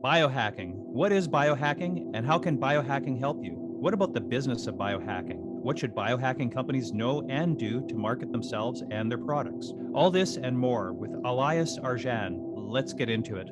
Biohacking. What is biohacking and how can biohacking help you? What about the business of biohacking? What should biohacking companies know and do to market themselves and their products? All this and more with Elias Arjan. Let's get into it.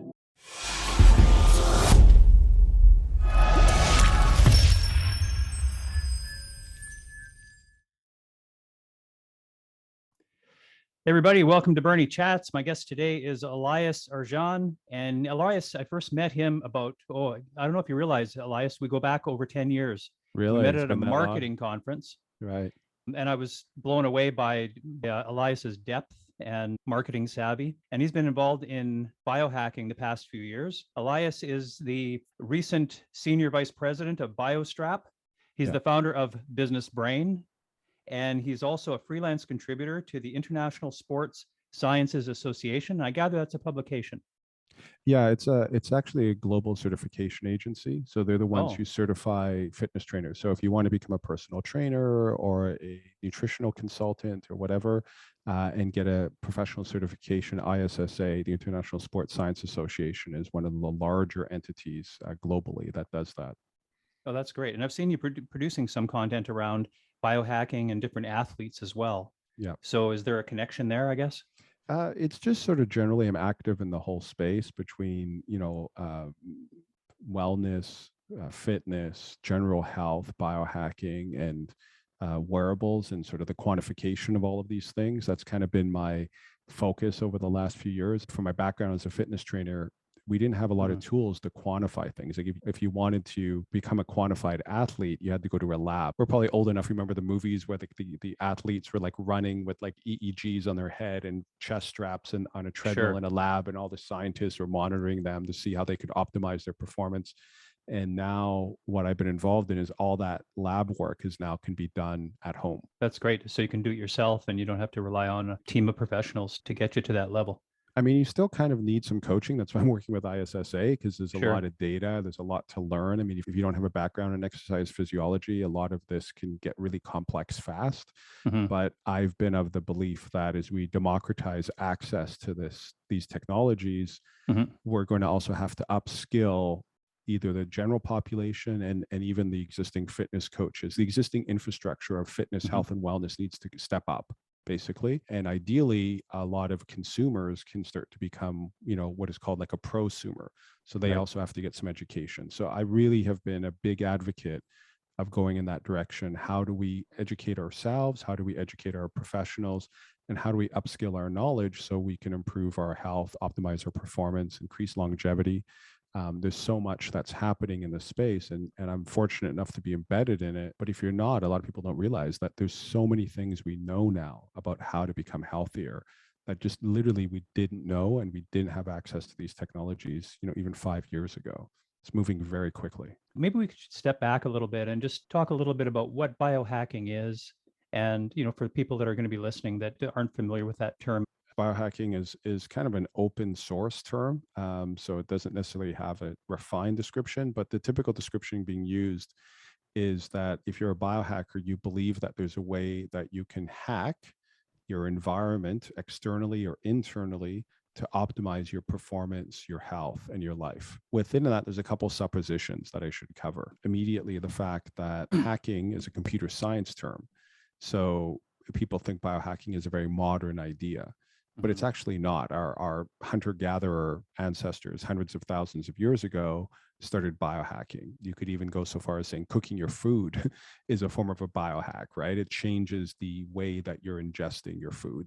Hey everybody, welcome to Bernie Chats. My guest today is Elias Arjan. And Elias, I first met him about, I don't know if you realize, Elias, we go back over 10 years. Really? We met It's at a been that long? marketing conference. Right. And I was blown away by Elias's depth and marketing savvy. And he's been involved in biohacking the past few years. Elias is the recent senior vice president of BioStrap. He's the founder of Business Brain. And he's also a freelance contributor to the International Sports Sciences Association. I gather that's a publication. Yeah, it's actually a global certification agency. So they're the ones who certify fitness trainers. So if you want to become a personal trainer or a nutritional consultant or whatever, and get a professional certification, ISSA, the International Sports Science Association, is one of the larger entities globally that does that. Oh, that's great. And I've seen you producing some content around biohacking and different athletes as well. Yeah. So is there a connection there, I guess? It's just sort of generally I'm active in the whole space between, wellness, fitness, general health, biohacking, and wearables, and sort of the quantification of all of these things. That's kind of been my focus over the last few years. From my background as a fitness trainer, we didn't have a lot of tools to quantify things. Like if you wanted to become a quantified athlete, you had to go to a lab. We're probably old enough to remember the movies where the athletes were like running with like EEGs on their head and chest straps and on a treadmill in a lab, and all the scientists were monitoring them to see how they could optimize their performance. And now what I've been involved in is all that lab work can be done at home. That's great. So you can do it yourself and you don't have to rely on a team of professionals to get you to that level. I mean, you still kind of need some coaching. That's why I'm working with ISSA, because there's a lot of data. There's a lot to learn. I mean, if you don't have a background in exercise physiology, a lot of this can get really complex fast. But I've been of the belief that as we democratize access to these technologies, we're going to also have to upskill either the general population and even the existing fitness coaches. The existing infrastructure of fitness, health, and wellness needs to step up, basically. And ideally, a lot of consumers can start to become, what is called like a prosumer. So they also have to get some education. So I really have been a big advocate of going in that direction. How do we educate ourselves? How do we educate our professionals? And how do we upskill our knowledge so we can improve our health, optimize our performance, increase longevity? There's so much that's happening in this space, and I'm fortunate enough to be embedded in it. But if you're not, a lot of people don't realize that there's so many things we know now about how to become healthier that just literally we didn't know, and we didn't have access to these technologies, even 5 years ago. It's moving very quickly. Maybe we could step back a little bit and just talk a little bit about what biohacking is. And, for people that are going to be listening that aren't familiar with that term. Biohacking is kind of an open source term. So it doesn't necessarily have a refined description, but the typical description being used is that if you're a biohacker, you believe that there's a way that you can hack your environment externally or internally to optimize your performance, your health, and your life. Within that, there's a couple suppositions that I should cover. Immediately, the fact that hacking is a computer science term. So people think biohacking is a very modern idea, but it's actually not. Our hunter-gatherer ancestors, hundreds of thousands of years ago, started biohacking. You could even go so far as saying cooking your food is a form of a biohack, right? It changes the way that you're ingesting your food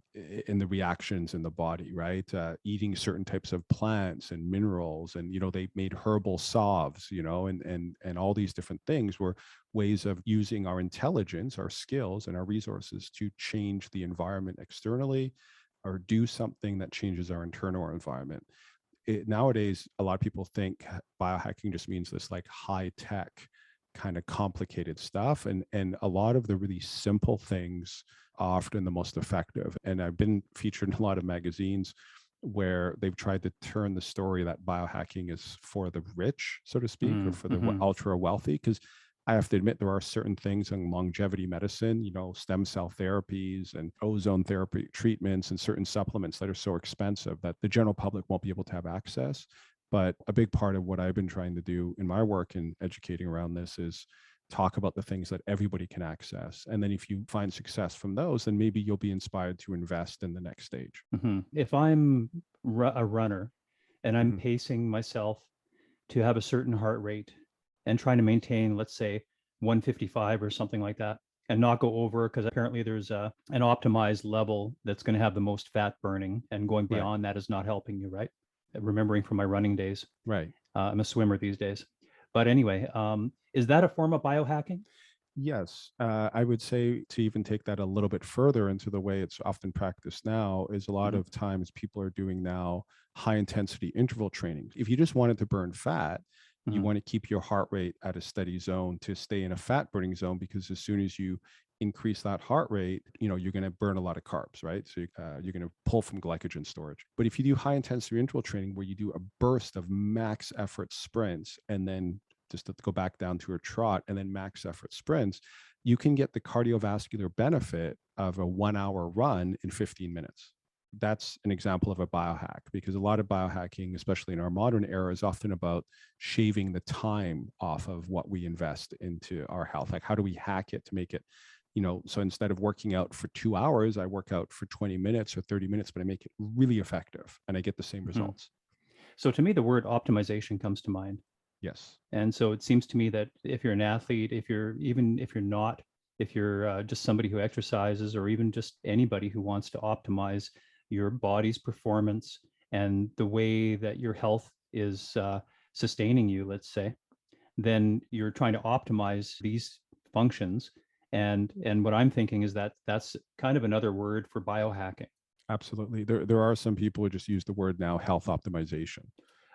and the reactions in the body, right? Eating certain types of plants and minerals, and they made herbal salves, and all these different things were ways of using our intelligence, our skills, and our resources to change the environment externally, or do something that changes our internal environment. Nowadays, a lot of people think biohacking just means this like high tech kind of complicated stuff. And a lot of the really simple things are often the most effective. And I've been featured in a lot of magazines where they've tried to turn the story that biohacking is for the rich, so to speak, or for the ultra wealthy, because I have to admit there are certain things in longevity medicine, stem cell therapies and ozone therapy treatments and certain supplements that are so expensive that the general public won't be able to have access. But a big part of what I've been trying to do in my work in educating around this is talk about the things that everybody can access. And then if you find success from those, then maybe you'll be inspired to invest in the next stage. If I'm a runner and I'm Mhm. pacing myself to have a certain heart rate and trying to maintain, let's say, 155 or something like that, and not go over, because apparently there's an optimized level that's going to have the most fat burning, and going Right, beyond that is not helping you, right? Remembering from my running days, right. I'm a swimmer these days. But anyway, is that a form of biohacking? Yes, I would say to even take that a little bit further into the way it's often practiced now is a lot Mhm. of times people are doing now high intensity interval training. If you just wanted to burn fat, you Mhm. want to keep your heart rate at a steady zone to stay in a fat burning zone, because as soon as you increase that heart rate, you're going to burn a lot of carbs, right? So you're going to pull from glycogen storage. But if you do high intensity interval training where you do a burst of max effort sprints and then just to go back down to a trot and then max effort sprints, you can get the cardiovascular benefit of a 1 hour run in 15 minutes. That's an example of a biohack, because a lot of biohacking, especially in our modern era, is often about shaving the time off of what we invest into our health. Like, how do we hack it to make it, so instead of working out for 2 hours, I work out for 20 minutes or 30 minutes, but I make it really effective and I get the same Mhm. results. So to me, the word optimization comes to mind. Yes. And so it seems to me that if you're an athlete, if you're not, if you're just somebody who exercises, or even just anybody who wants to optimize your body's performance and the way that your health is sustaining you, let's say, then you're trying to optimize these functions. And what I'm thinking is that that's kind of another word for biohacking. Absolutely. There are some people who just use the word now health optimization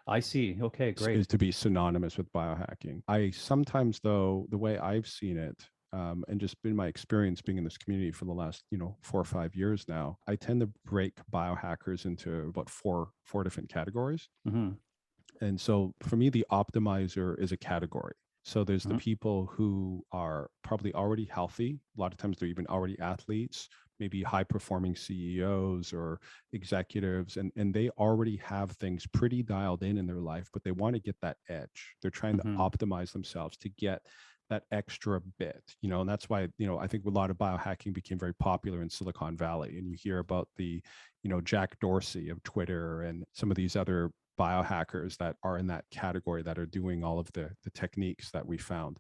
I see. Okay, great. is to be synonymous with biohacking. I sometimes, though, the way I've seen it, and just been my experience being in this community for the last 4 or 5 years now, I tend to break biohackers into about four different categories. Hmm. And so for me, the optimizer is a category. So there's the Hmm. people who are probably already healthy. A lot of times they're even already athletes, maybe high performing CEOs or executives, and they already have things pretty dialed in their life, but they want to get that edge. They're trying to Hmm. optimize themselves to get that extra bit, and that's why, I think a lot of biohacking became very popular in Silicon Valley. And you hear about the, Jack Dorsey of Twitter and some of these other biohackers that are in that category that are doing all of the techniques that we found.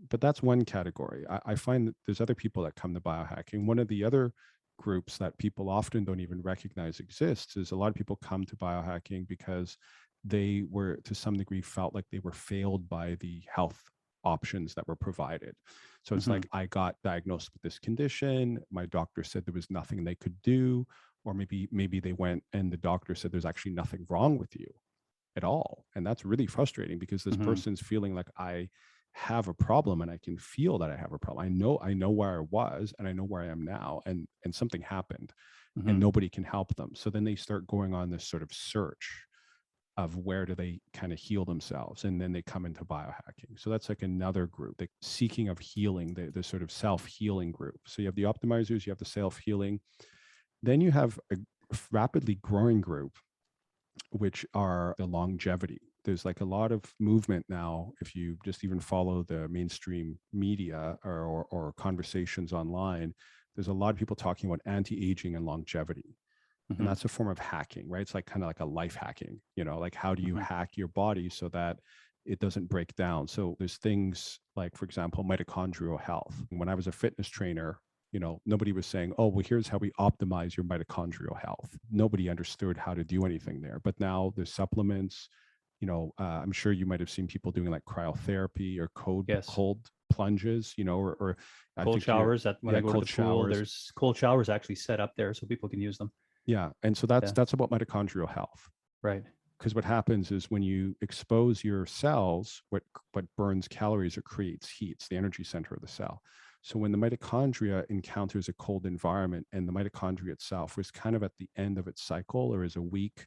But that's one category. I find that there's other people that come to biohacking. One of the other groups that people often don't even recognize exists is a lot of people come to biohacking because they were to some degree felt like they were failed by the health options that were provided. So it's Hmm. like, I got diagnosed with this condition, my doctor said there was nothing they could do, or maybe they went and the doctor said there's actually nothing wrong with you at all. And that's really frustrating, because this Hmm. person's feeling like, I have a problem and I can feel that I have a problem. I know where I was and I know where I am now, and something happened and Hmm. nobody can help them. So then they start going on this sort of search of where do they kind of heal themselves, and then they come into biohacking. So that's like another group, the seeking of healing, the sort of self-healing group. So you have the optimizers, you have the self-healing, then you have a rapidly growing group, which are the longevity. There's like a lot of movement now. If you just even follow the mainstream media or conversations online, there's a lot of people talking about anti-aging and longevity. And Hmm. that's a form of hacking, right? It's like kind of like a life hacking, like how do you Hmm. hack your body so that it doesn't break down? So there's things like, for example, mitochondrial health. When I was a fitness trainer, nobody was saying, oh, well, here's how we optimize your mitochondrial health. Nobody understood how to do anything there. But now there's supplements. I'm sure you might have seen people doing like cryotherapy or Yes. cold plunges, or I Cold think you're, showers. That when I yeah, go to the cold pool, showers. there's cold showers actually set up there so people can use them. Yeah. And so that's Yeah. that's about mitochondrial health. Right. Because what happens is when you expose your cells, what burns calories or creates heat, it's the energy center of the cell. So when the mitochondria encounters a cold environment, and the mitochondria itself is kind of at the end of its cycle or is a weak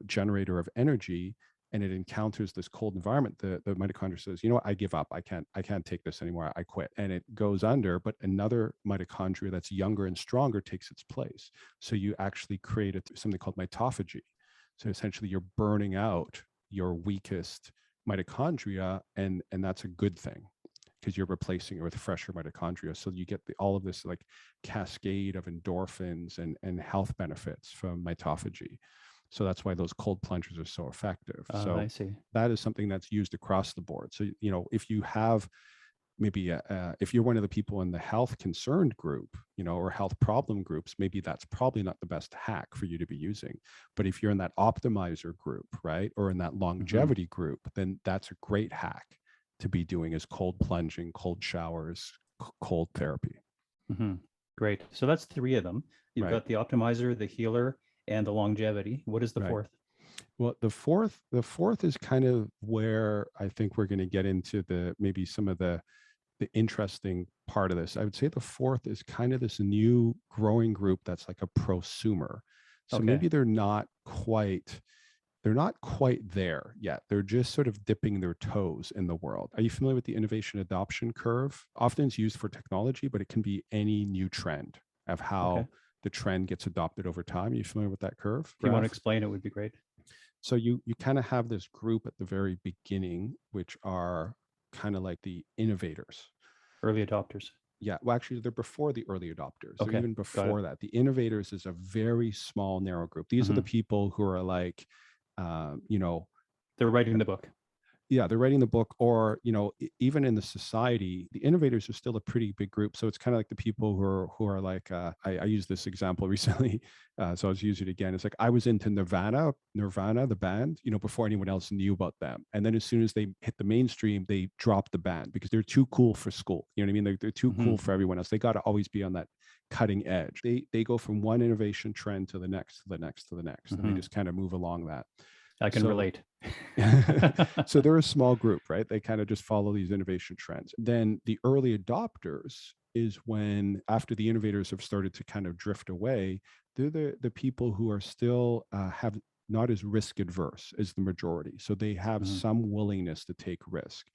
generator of energy, and it encounters this cold environment, the mitochondria says, you know what, I give up. I can't take this anymore. I quit. And it goes under, but another mitochondria that's younger and stronger takes its place. So you actually create something called mitophagy. So essentially you're burning out your weakest mitochondria, and that's a good thing because you're replacing it with fresher mitochondria. So you get all of this like cascade of endorphins and health benefits from mitophagy. So that's why those cold plunges are so effective. So I see. that is something that's used across the board. So, if you have maybe if you're one of the people in the health concerned group, or health problem groups, maybe that's probably not the best hack for you to be using. But if you're in that optimizer group, right, or in that longevity group, then that's a great hack to be doing, is cold plunging, cold showers, cold therapy. Great. So that's three of them. You've got the optimizer, the healer, and the longevity. What is the fourth? Well, the fourth is kind of where I think we're going to get into maybe some of the interesting part of this. I would say the fourth is kind of this new growing group that's like a prosumer. So maybe they're not quite there yet. They're just sort of dipping their toes in the world. Are you familiar with the innovation adoption curve? Often it's used for technology, but it can be any new trend of how the trend gets adopted over time. Are you familiar with that curve? If you want to explain, it would be great. So you kind of have this group at the very beginning, which are kind of like the innovators. Early adopters. Yeah, well, actually, they're before the early adopters. They're even before that. The innovators is a very small, narrow group. These are the people who are like, they're writing the book. Yeah, they're writing the book, or even in the society, the innovators are still a pretty big group. So it's kind of like the people who are like, I used this example recently, so I was using it again. It's like I was into Nirvana, the band, before anyone else knew about them, and then as soon as they hit the mainstream, they dropped the band because they're too cool for school. You know what I mean? They're too cool for everyone else. They got to always be on that cutting edge. They go from one innovation trend to the next, to the next, to the next, and they just kind of move along that. I can relate. So they're a small group, right? They kind of just follow these innovation trends. Then the early adopters is when, after the innovators have started to kind of drift away, they're the people who are still have not as risk adverse as the majority. So they have some willingness to take risk.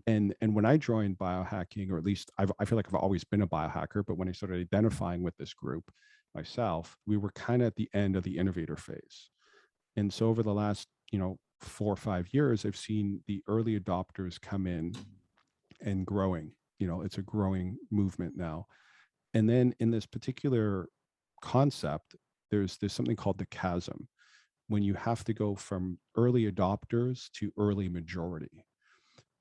And when I joined biohacking, or at least I feel like I've always been a biohacker, but when I started identifying with this group myself, we were kind of at the end of the innovator phase. And so over the last, 4 or 5 years, I've seen the early adopters come in and growing. It's a growing movement now. And then in this particular concept, there's something called the chasm, when you have to go from early adopters to early majority.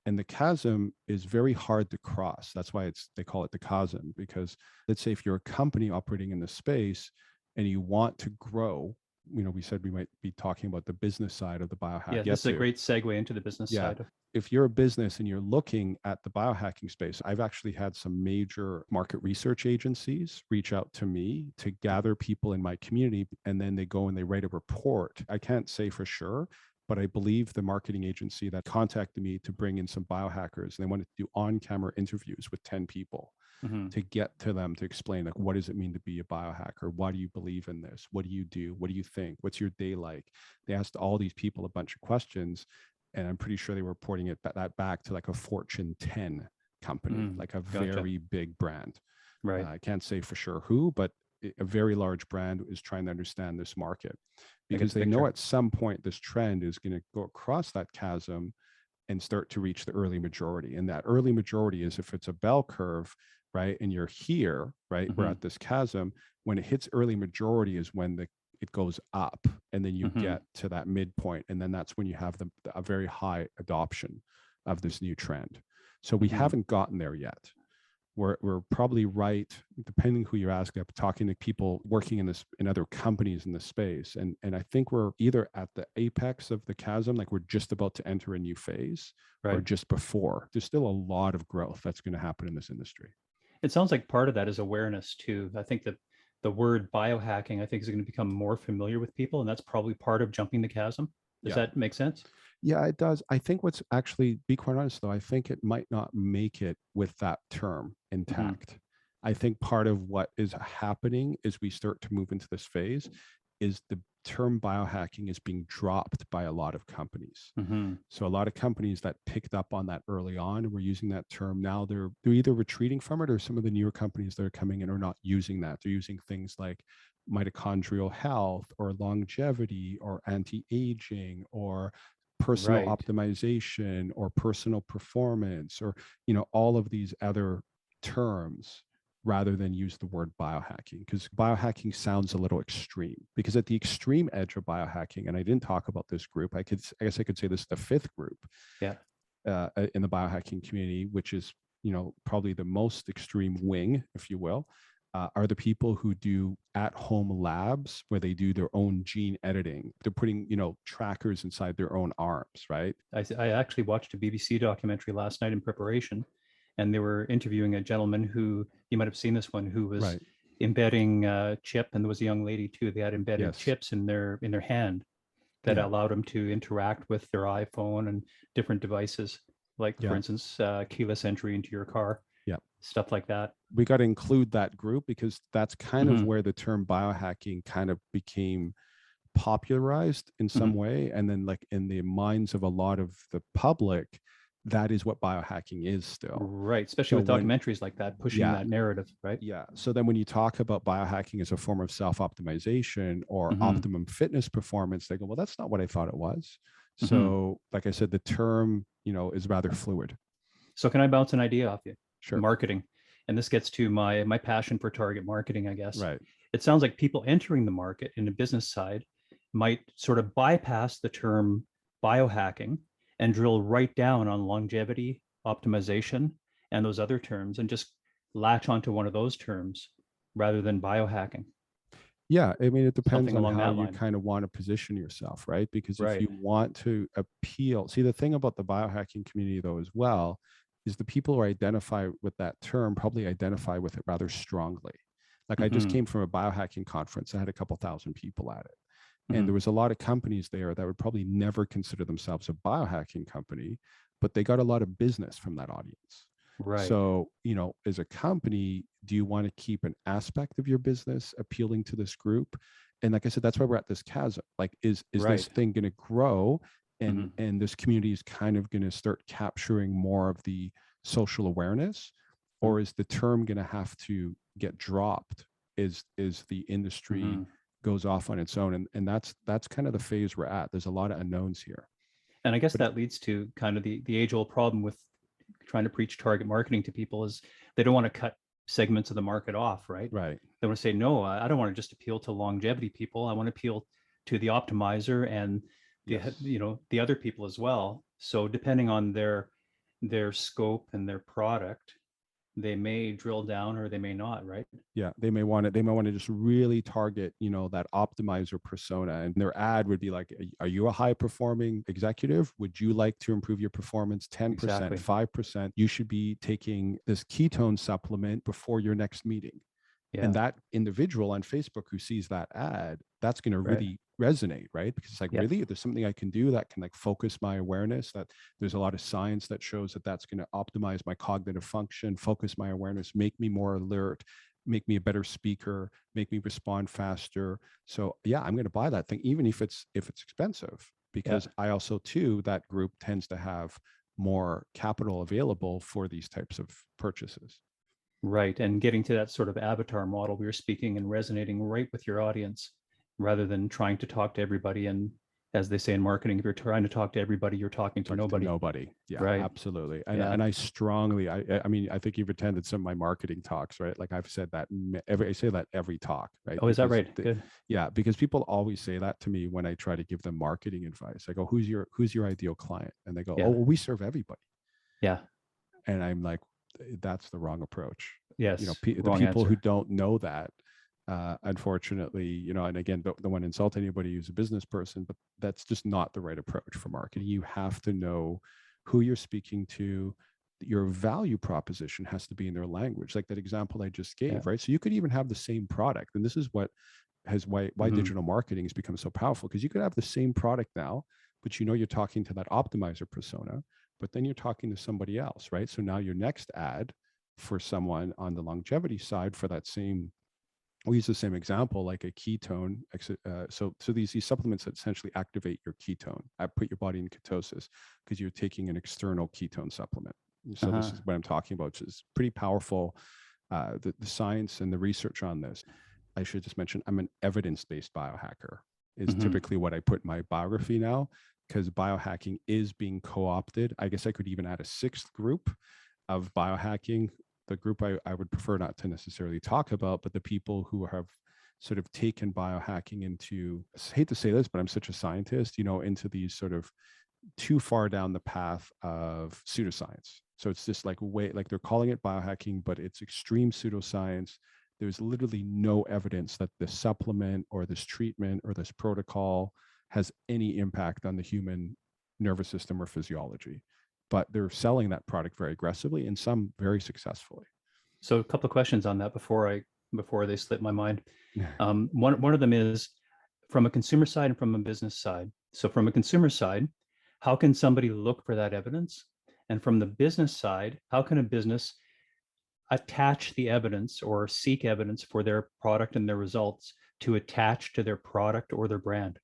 And the chasm is very hard to cross. That's why they call it the chasm, because let's say if you're a company operating in the space and you want to grow, we said we might be talking about the business side of the biohack. Yeah, this is a great segue into the business side. If you're a business and you're looking at the biohacking space, I've actually had some major market research agencies reach out to me to gather people in my community, and then they go and they write a report. I can't say for sure, but I believe the marketing agency that contacted me to bring in some biohackers, and they wanted to do on-camera interviews with 10 people. To get to them to explain, like, what does it mean to be a biohacker? Why do you believe in this? What do you do? What do you think? What's your day like? They asked all these people a bunch of questions, and I'm pretty sure they were reporting that back to like a Fortune 10 company, like a very big brand. Right. I can't say for sure who, but a very large brand is trying to understand this market, because they know at some point this trend is going to go across that chasm and start to reach the early majority. And that early majority is, if it's a bell curve, right, and you're here, right, we're at this chasm, when it hits early majority is when it goes up, and then you get to that midpoint, and then that's when you have a very high adoption of this new trend. So we haven't gotten there yet. We're probably right, depending who you're asking. I'm talking to people working in other companies in this space, and I think we're either at the apex of the chasm, like we're just about to enter a new phase, or just before. There's still a lot of growth that's going to happen in this industry. It sounds like part of that is awareness too. I think that the word biohacking, I think, is going to become more familiar with people, and that's probably part of jumping the chasm. Does that make sense? Yeah, it does. I think what's actually, be quite honest though, I think it might not make it with that term intact. I think part of what is happening as we start to move into this phase is the term biohacking is being dropped by a lot of companies. So a lot of companies that picked up on that early on and were using that term, now they're either retreating from it, or some of the newer companies that are coming in are not using that. They're using things like mitochondrial health or longevity or anti-aging or personal Right. optimization or personal performance or, all of these other terms rather than use the word biohacking, because biohacking sounds a little extreme. Because at the extreme edge of biohacking, and I didn't talk about this group, I guess I could say this is the fifth group Yeah. in the biohacking community, which is, probably the most extreme wing, if you will, are the people who do at-home labs where they do their own gene editing. They're putting, trackers inside their own arms, right? I actually watched a BBC documentary last night in preparation, and they were interviewing a gentleman who, you might have seen this one, who was Right. embedding chip, and there was a young lady too. They had embedded Yes. chips in their hand that Yeah. allowed them to interact with their iPhone and different devices, like for Yeah. instance, keyless entry into your car, Yeah. stuff like that. We got to include that group because that's kind of Mhm. where the term biohacking kind of became popularized in some Mhm. way. And then, like, in the minds of a lot of the public, that is what biohacking is still. Right, especially So with when, documentaries like that, pushing yeah, that narrative, right? yeah. So then when you talk about biohacking as a form of self-optimization or Mhm. optimum fitness performance, they go, well, that's not what I thought it was. Mhm. So, like I said, the term, is rather fluid. So can I bounce an idea off you? Sure. Marketing. And this gets to my passion for target marketing, I guess. Right. It sounds like people entering the market in the business side might sort of bypass the term biohacking and drill right down on longevity, optimization, and those other terms and just latch onto one of those terms rather than biohacking. Yeah, I mean, it depends Something on along how that you line. kind of want to position yourself, right? Because if Right. you want to appeal, see, the thing about the biohacking community, though, as well, is the people who identify with that term probably identify with it rather strongly. Like, I just Mm-hmm. came from a biohacking conference. I had a couple thousand people at it. And Mm-hmm. there was a lot of companies there that would probably never consider themselves a biohacking company, but they got a lot of business from that audience. Right. So, as a company, do you want to keep an aspect of your business appealing to this group? And like I said, that's why we're at this chasm. Like, is this Right. thing going to grow, Mm-hmm. and this community is kind of going to start capturing more of the social awareness, or is the term going to have to get dropped? Is the industry Mm-hmm. goes off on its own? And that's kind of the phase we're at. There's a lot of unknowns here. And I guess But that leads to kind of the age old problem with trying to preach target marketing to people is they don't want to cut segments of the market off, right? right. They want to say, no, I don't want to just appeal to longevity people. I want to appeal to the optimizer and Yes. the other people as well. So depending on their scope and their product, they may drill down or they may not, right? Yeah, they may want to just really target, that optimizer persona, and their ad would be like, are you a high performing executive? Would you like to improve your performance 10%, Exactly. 5%? You should be taking this ketone supplement before your next meeting. And Yeah. that individual on Facebook who sees that ad, that's going to Right. really resonate, right? Because it's like, Yeah. really, there's something I can do that can, like, focus my awareness. That there's a lot of science that shows that that's going to optimize my cognitive function, focus my awareness, make me more alert, make me a better speaker, make me respond faster. So yeah, I'm going to buy that thing, even if it's expensive, Yeah. because I also, too, that group tends to have more capital available for these types of purchases. Right. And getting to that sort of avatar model we were speaking and resonating right with your audience rather than trying to talk to everybody. And as they say in marketing, if you're trying to talk to everybody, you're talking to Talking to nobody. nobody. Yeah, Right. absolutely. And Yeah. and I strongly, I mean, I think you've attended some of my marketing talks, right? Like, I've said that I say that every talk, right? Oh, is that right? Good. Yeah, because people always say that to me when I try to give them marketing advice. I go, who's your ideal client? And they go, oh, Yeah. well, we serve everybody. Yeah. And I'm like, that's the wrong approach. Yes. The Wrong people who answer. don't know that, unfortunately, and again, don't want to insult anybody who's a business person, but that's just not the right approach for marketing. You have to know who you're speaking to. Your value proposition has to be in their language, like that example I just gave, Yeah. right? So you could even have the same product, and this is what why Mm-hmm. digital marketing has become so powerful, because you could have the same product now, but you're talking to that optimizer persona, but then you're talking to somebody else, right? So now your next ad for someone on the longevity side for that same, we use the same example, like a ketone. So these supplements that essentially activate your ketone, put your body in ketosis, because you're taking an external ketone supplement. So Uh-huh. this is what I'm talking about, which is pretty powerful. The science and the research on this. I should just mention, I'm an evidence-based biohacker is Mhm. typically what I put in my biography now, because biohacking is being co-opted. I guess I could even add a sixth group of biohacking, the group I would prefer not to necessarily talk about, but the people who have sort of taken biohacking into, I hate to say this, but I'm such a scientist, into these sort of too far down the path of pseudoscience. So it's just like they're calling it biohacking, but it's extreme pseudoscience. There's literally no evidence that this supplement or this treatment or this protocol has any impact on the human nervous system or physiology. But they're selling that product very aggressively and some very successfully. So a couple of questions on that before they slip my mind. One of them is from a consumer side and from a business side. So from a consumer side, how can somebody look for that evidence? And from the business side, how can a business attach the evidence or seek evidence for their product and their results to attach to their product or their brand?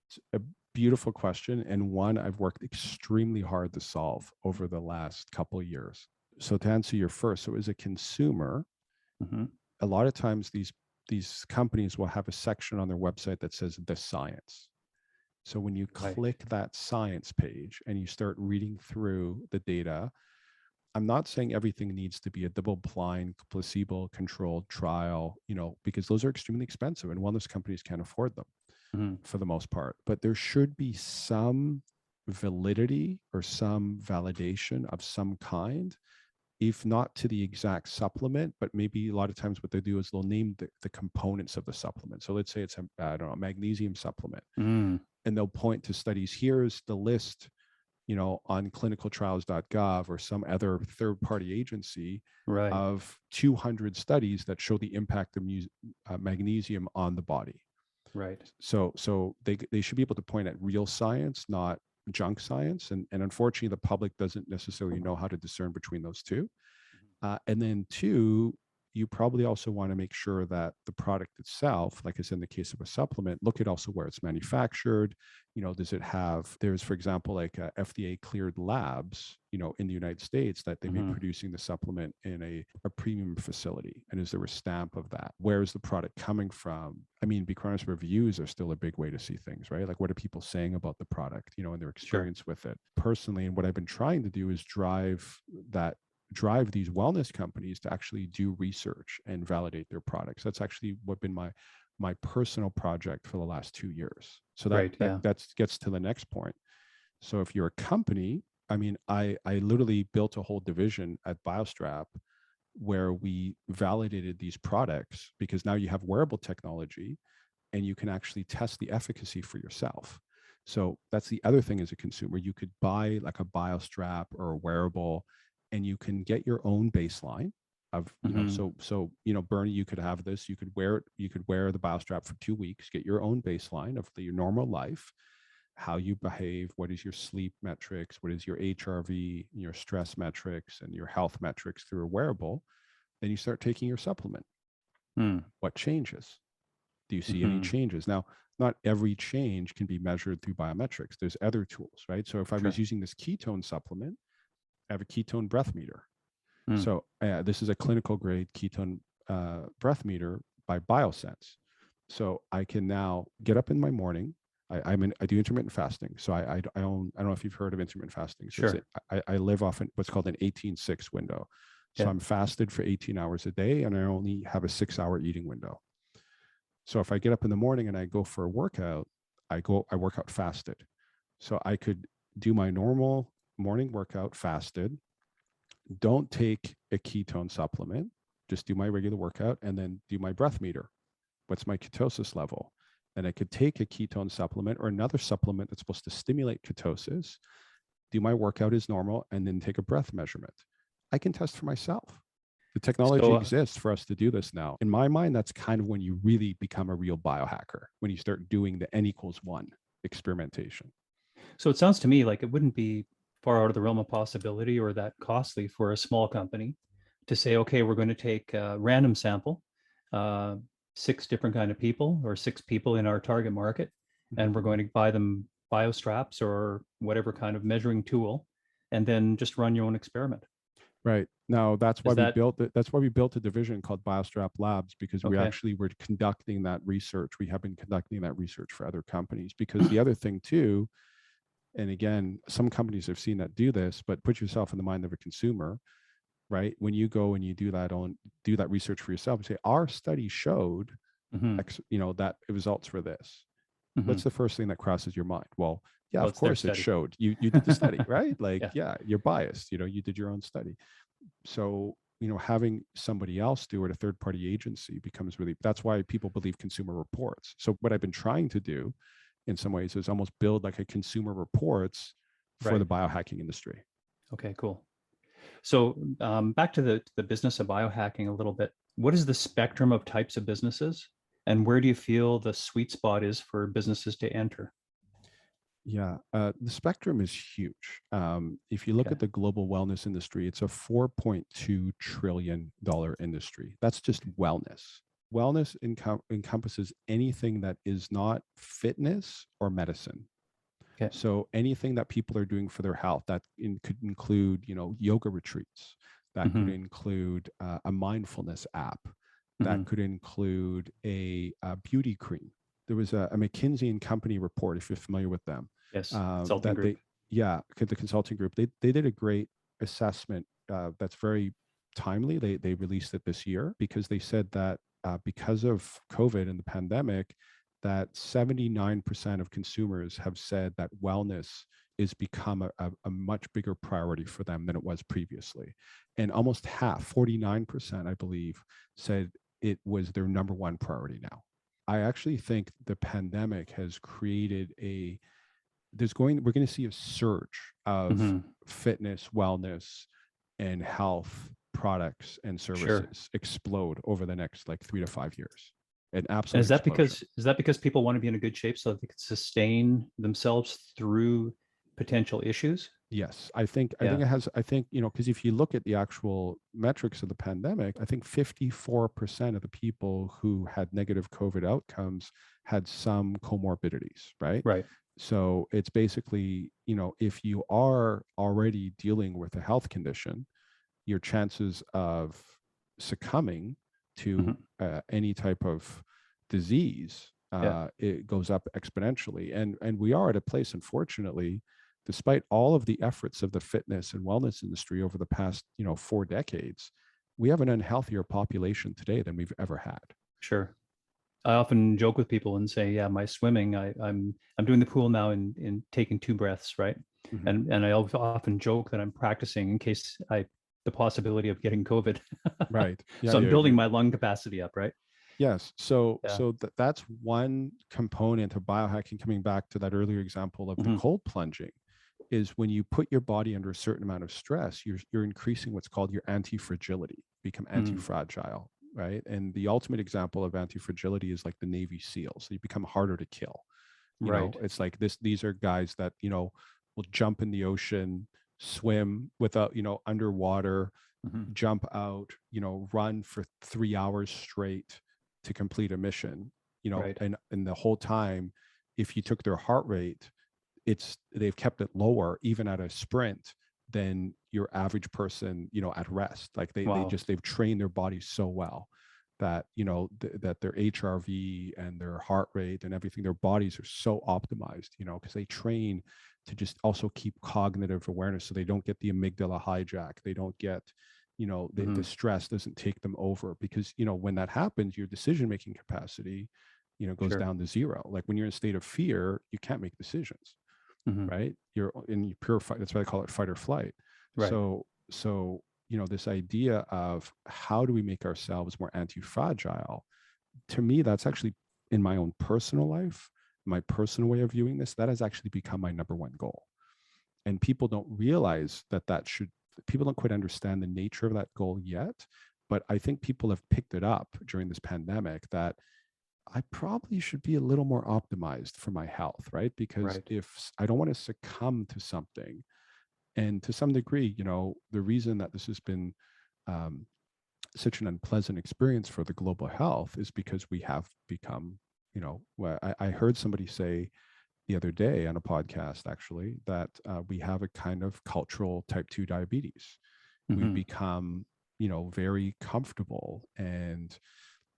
It's a beautiful question, and one I've worked extremely hard to solve over the last couple of years. So to answer your first, so as a consumer, Mm-hmm. a lot of times these companies will have a section on their website that says the science. So when you Right. click that science page and you start reading through the data, I'm not saying everything needs to be a double-blind, placebo-controlled trial, because those are extremely expensive and wellness companies can't afford them Mm-hmm. for the most part. But there should be some validity or some validation of some kind, if not to the exact supplement, but maybe a lot of times what they do is they'll name the components of the supplement. So let's say it's a magnesium supplement, Mm. and they'll point to studies. Here's the list, on clinicaltrials.gov or some other third-party agency Right. of 200 studies that show the impact of magnesium on the body. Right. So they should be able to point at real science, not junk science. And unfortunately, the public doesn't necessarily know how to discern between those two. And then two, you probably also want to make sure that the product itself, like I said, in the case of a supplement, look at also where it's manufactured. Does it have, there's, for example, like FDA cleared labs, in the United States that they may be Mm-hmm. producing the supplement in a premium facility. And is there a stamp of that? Where is the product coming from? I mean, be honest, reviews are still a big way to see things, right? Like what are people saying about the product, and their experience with it personally. And what I've been trying to do is drive these wellness companies to actually do research and validate their products. That's actually what been my personal project for the last 2 years. So Great. Yeah. that gets to the next point. So if you're a company, I mean, I literally built a whole division at BioStrap where we validated these products, because now you have wearable technology and you can actually test the efficacy for yourself. So that's the other thing as a consumer. You could buy like a BioStrap or a wearable, and you can get your own baseline of, Mm-hmm. Bernie, you could have this, you could wear the BioStrap for 2 weeks, get your own baseline of your normal life, how you behave, what is your sleep metrics, what is your HRV, your stress metrics, and your health metrics through a wearable. Then you start taking your supplement. Mm. What changes? Do you see any Mm-hmm. changes? Now, not every change can be measured through biometrics. There's other tools, right? So if I was Sure. using this ketone supplement, I have a ketone breath meter. Mm. So this is a clinical grade ketone breath meter by BioSense. So I can now get up in my morning. I do intermittent fasting. So I don't know if you've heard of intermittent fasting. So Sure. I live off what's called an 18-6 window. So Yeah. I'm fasted for 18 hours a day, and I only have a 6-hour eating window. So if I get up in the morning and I go for a workout, I work out fasted. So I could do my normal morning workout fasted, don't take a ketone supplement, just do my regular workout and then do my breath meter. What's my ketosis level? And I could take a ketone supplement or another supplement that's supposed to stimulate ketosis, do my workout as normal, and then take a breath measurement. I can test for myself. The technology So, exists for us to do this now. In my mind, that's kind of when you really become a real biohacker, when you start doing the N=1 experimentation. so it sounds to me like it wouldn't be far out of the realm of possibility or that costly for a small company to say, okay, we're going to take a random sample, uh, 6 different kind of people or 6 people in our target market, and we're going to buy them biostraps or whatever kind of measuring tool, and then just run your own experiment. Right. Now that's why Is we that built it. That's why we built a division called BioStrap Labs, because we okay? actually were conducting that research. We have been conducting that research for other companies, because the other thing too, and again, some companies have seen that do this, but put yourself in the mind of a consumer, right? When you go and you do that research for yourself and say, our study showed Hmm. X, that it results for this. Hmm. What's the first thing that crosses your mind? Well, yeah, Well, of it's their course it study. showed. You did the study, right? Like, Yeah. yeah, you're biased, you did your own study. So, having somebody else do it, a third party agency, becomes really, that's why people believe consumer reports. So what I've been trying to do in some ways is almost build like a consumer reports for Right. the biohacking industry. Okay. Cool. So back to the business of biohacking a little bit. What is the spectrum of types of businesses, and where do you feel the sweet spot is for businesses to enter? Yeah, the spectrum is huge. If you look Okay. at the global wellness industry, it's a $4.2 trillion industry. That's just wellness. Wellness encompasses anything that is not fitness or medicine. Okay. So anything that people are doing for their health, that could include, yoga retreats. That could Hmm. include a mindfulness app. Hmm. That could include a beauty cream. There was a McKinsey and Company report, if you're familiar with them, Yes. Consulting that group. the consulting group, they did a great assessment that's very timely. They released it this year, because they said that because of COVID and the pandemic, that 79% of consumers have said that wellness is become a much bigger priority for them than it was previously. And almost half, 49%, I believe, said it was their number one priority now. I actually think the pandemic has created we're going to see a surge of Hmm. fitness, wellness, and health products and Sure. services explode over the next like 3 to 5 years. An And absolute is that explosion. because people want to be in a good shape so they can sustain themselves through potential issues? Yes, I think Yeah. it has. I think, because if you look at the actual metrics of the pandemic, I think 54% of the people who had negative COVID outcomes had some comorbidities, right? Right. So it's basically, if you are already dealing with a health condition, your chances of succumbing to Hmm. any type of disease, Yeah. it goes up exponentially. And we are at a place, unfortunately, despite all of the efforts of the fitness and wellness industry over the past 4 decades, we have an unhealthier population today than we've ever had. Sure. I often joke with people and say, yeah, my swimming, I'm doing the pool now in taking 2 breaths, right? Mhm. And I often joke that I'm practicing in case the possibility of getting COVID. Right. Yeah. So I'm Yeah. building my lung capacity up, right? Yes. So Yeah. that's one component of biohacking. Coming back to that earlier example of the Hmm. cold plunging, is when you put your body under a certain amount of stress, you're increasing what's called your anti-fragility, become Mm. anti-fragile, right? And the ultimate example of anti-fragility is like the Navy SEALs. So you become harder to kill. Right. It's like these are guys that, will jump in the ocean, swim without, underwater, Hmm. jump out, run for 3 hours straight to complete a mission, Right. and the whole time, if you took their heart rate, they've kept it lower even at a sprint than your average person, at rest. Like Wow. they've trained their bodies so well that, that their HRV and their heart rate and everything, their bodies are so optimized, because they train to just also keep cognitive awareness, so they don't get the amygdala hijack. They don't get, the Hmm. stress doesn't take them over, because, when that happens, your decision making capacity, goes Sure. down to zero. Like when you're in a state of fear, you can't make decisions, Hmm. right? You're in pure fight. That's why I call it fight or flight. Right. So this idea of how do we make ourselves more anti-fragile, to me, that's actually, in my own personal life, my personal way of viewing this, that has actually become my number one goal. And people don't realize people don't quite understand the nature of that goal yet. But I think people have picked it up during this pandemic, that I probably should be a little more optimized for my health, right? Because Right. if I don't want to succumb to something, and to some degree, the reason that this has been um, such an unpleasant experience for the global health is because we have become, I heard somebody say the other day on a podcast, actually, that we have a kind of cultural type 2 diabetes. we've become, very comfortable and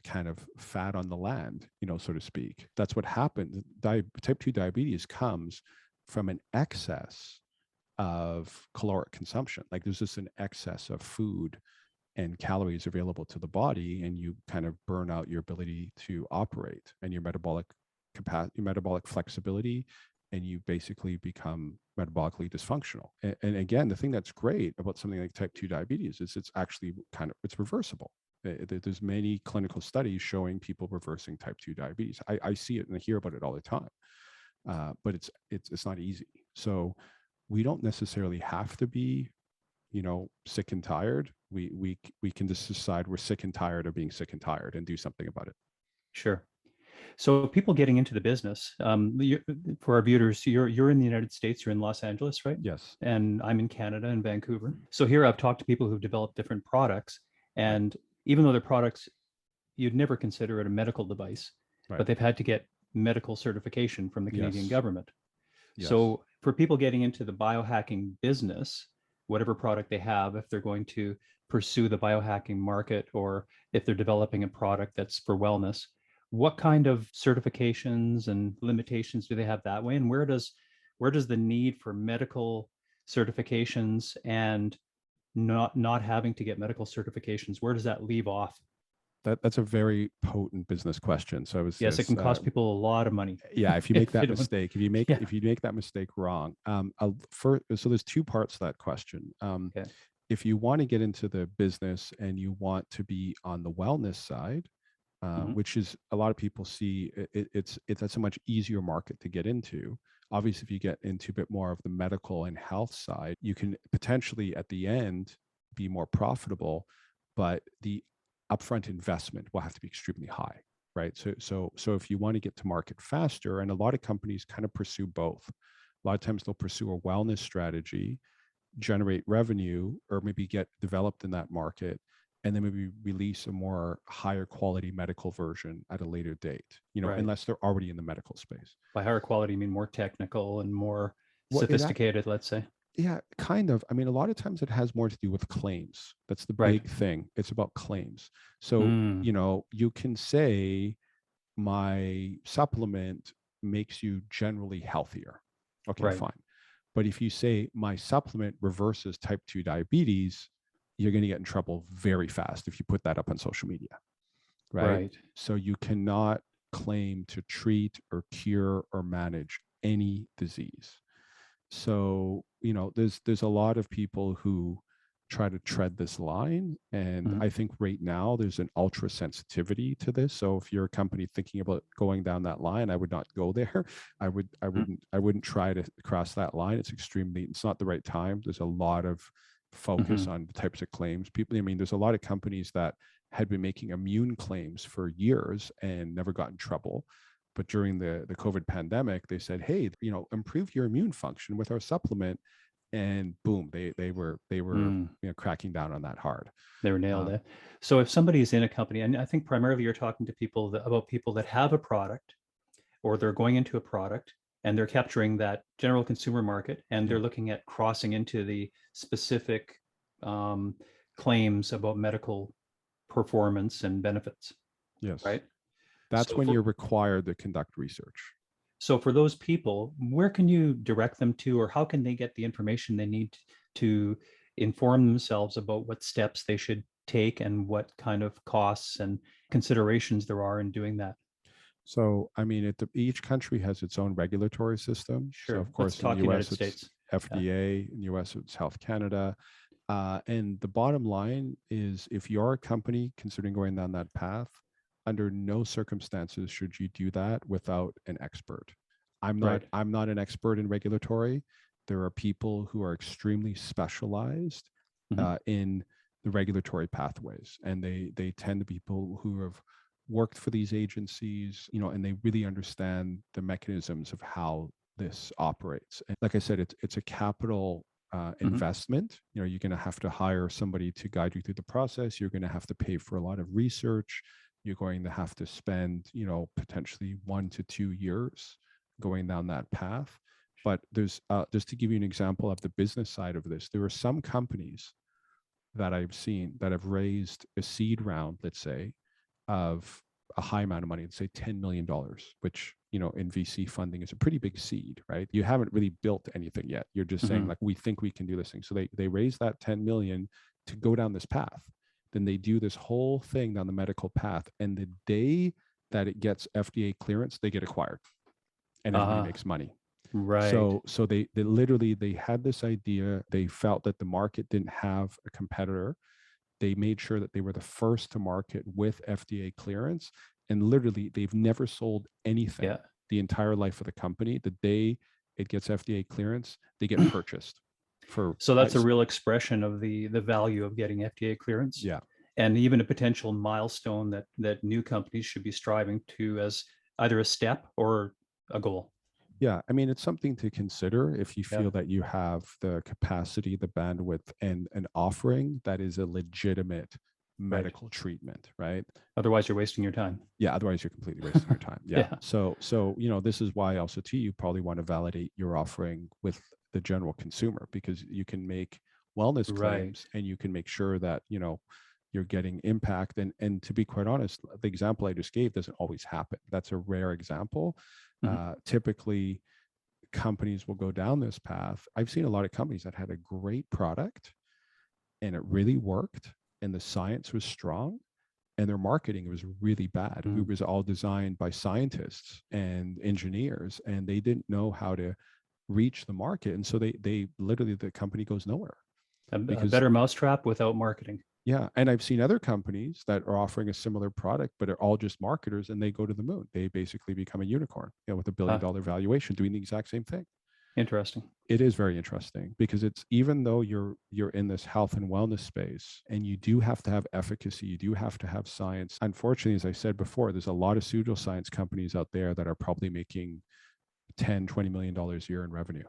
kind of fat on the land, so to speak. That's what happened. Type 2 diabetes comes from an excess of caloric consumption. Like there's just an excess of food and calories available to the body, and you kind of burn out your ability to operate and your metabolic capacity, your metabolic flexibility, and you basically become metabolically dysfunctional. And again, the thing that's great about something like type 2 diabetes is it's actually it's reversible. There's many clinical studies showing people reversing type 2 diabetes. I see it and I hear about it all the time, but it's not easy. So we don't necessarily have to be, sick and tired. We can just decide we're sick and tired of being sick and tired and do something about it. Sure. So people getting into the business, for our viewers, you're in the United States, you're in Los Angeles, right? Yes. And I'm in Canada, in Vancouver. So here I've talked to people who've developed different products, and right. even though they're products, you'd never consider it a medical device, Right. but they've had to get medical certification from the Canadian Yes. government. Yes. So for people getting into the biohacking business, whatever product they have, if they're going to pursue the biohacking market, or if they're developing a product that's for wellness, what kind of certifications and limitations do they have that way? And where does the need for medical certifications and not having to get medical certifications, where does that leave off? That's a very potent business question. So I was Yes, it can cost people a lot of money. yeah, if you make that don't- mistake, if you make Yeah. that mistake wrong, so there's two parts to that question. Okay. If you want to get into the business and you want to be on the wellness side, which is a lot of people see it's a much easier market to get into. Obviously, if you get into a bit more of the medical and health side, you can potentially at the end be more profitable, but the upfront investment will have to be extremely high, right? So if you want to get to market faster, and a lot of companies kind of pursue both. A lot of times they'll pursue a wellness strategy, generate revenue, or maybe get developed in that market, and then maybe release a more higher quality medical version at a later date, Right. unless they're already in the medical space. By higher quality, you mean more technical and more Well, sophisticated, let's say? Yeah, kind of. I mean, a lot of times it has more to do with claims. That's the Right. big thing. It's about claims. So, Mm, you can say my supplement makes you generally healthier. Okay, right. fine. But if you say my supplement reverses type 2 diabetes, you're going to get in trouble very fast if you put that up on social media, right? Right. So you cannot claim to treat or cure or manage any disease. So, there's a lot of people who try to tread this line. And Mhm. I think right now there's an ultra sensitivity to this. So if you're a company thinking about going down that line, I would not go there. I wouldn't try to cross that line. It's not the right time. There's a lot of focus on the types of claims. There's a lot of companies that had been making immune claims for years and never got in trouble. But during the COVID pandemic, they said, hey, improve your immune function with our supplement. And boom, they were cracking down on that hard. They were nailed it. So if somebody's in a company, and I think primarily you're talking to people about people that have a product, or they're going into a product and they're capturing that general consumer market, and they're looking at crossing into the specific claims about medical performance and benefits. Yes. Right. That's when you're required to conduct research. So for those people, where can you direct them to, or how can they get the information they need to inform themselves about what steps they should take and what kind of costs and considerations there are in doing that? So, each country has its own regulatory system. Sure. So, of course, Let's talk in the US, United States. it's FDA. In the US, it's Health Canada. And the bottom line is, if you're a company considering going down that path, under no circumstances should you do that without an expert. I'm not an expert in regulatory. There are people who are extremely specialized in the regulatory pathways, and they tend to be people who have worked for these agencies, and they really understand the mechanisms of how this operates. And like I said, it's a capital investment. You're going to have to hire somebody to guide you through the process. You're going to have to pay for a lot of research. You're going to have to spend, potentially 1 to 2 years going down that path. But there's just to give you an example of the business side of this, there are some companies that I've seen that have raised a seed round, let's say, of a high amount of money, let's say $10 million, which, in VC funding is a pretty big seed, right? You haven't really built anything yet. You're just saying like, we think we can do this thing. So they raise that 10 million to go down this path. Then they do this whole thing down the medical path. And the day that it gets FDA clearance, they get acquired and everybody makes money. Right. So they literally, they had this idea. They felt that the market didn't have a competitor. They made sure that they were the first to market with FDA clearance. And literally, they've never sold anything the entire life of the company. The day it gets FDA clearance, they get purchased. So that's a real expression of the value of getting FDA clearance. Yeah. And even a potential milestone that new companies should be striving to as either a step or a goal. Yeah, I mean, it's something to consider if you feel that you have the capacity, the bandwidth, and an offering that is a legitimate medical treatment, right? Otherwise, you're wasting your time. Yeah, otherwise you're completely wasting your time. Yeah. So this is why also too, you probably want to validate your offering with the general consumer, because you can make wellness claims and you can make sure that, you're getting impact. And to be quite honest, the example I just gave doesn't always happen. That's a rare example. Typically, companies will go down this path. I've seen a lot of companies that had a great product and it really worked and the science was strong and their marketing was really bad. It was all designed by scientists and engineers, and they didn't know how to reach the market. And so they literally, the company goes nowhere. A better mousetrap without marketing. Yeah. And I've seen other companies that are offering a similar product, but are all just marketers, and they go to the moon. They basically become a unicorn, with $1 billion valuation doing the exact same thing. Interesting. It is very interesting because it's, even though you're in this health and wellness space and you do have to have efficacy, you do have to have science. Unfortunately, as I said before, there's a lot of pseudoscience companies out there that are probably making $10-20 million a year in revenue.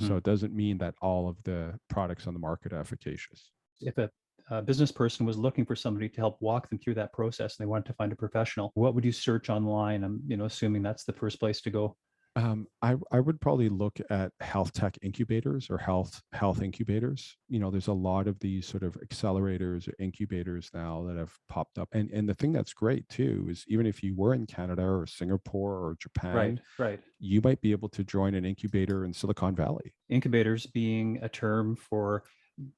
So it doesn't mean that all of the products on the market are efficacious. If a business person was looking for somebody to help walk them through that process and they wanted to find a professional, what would you search online? I'm assuming that's the first place to go. I would probably look at health tech incubators or health incubators. There's a lot of these sort of accelerators or incubators now that have popped up. And the thing that's great too is, even if you were in Canada or Singapore or Japan, you might be able to join an incubator in Silicon Valley. Incubators being a term for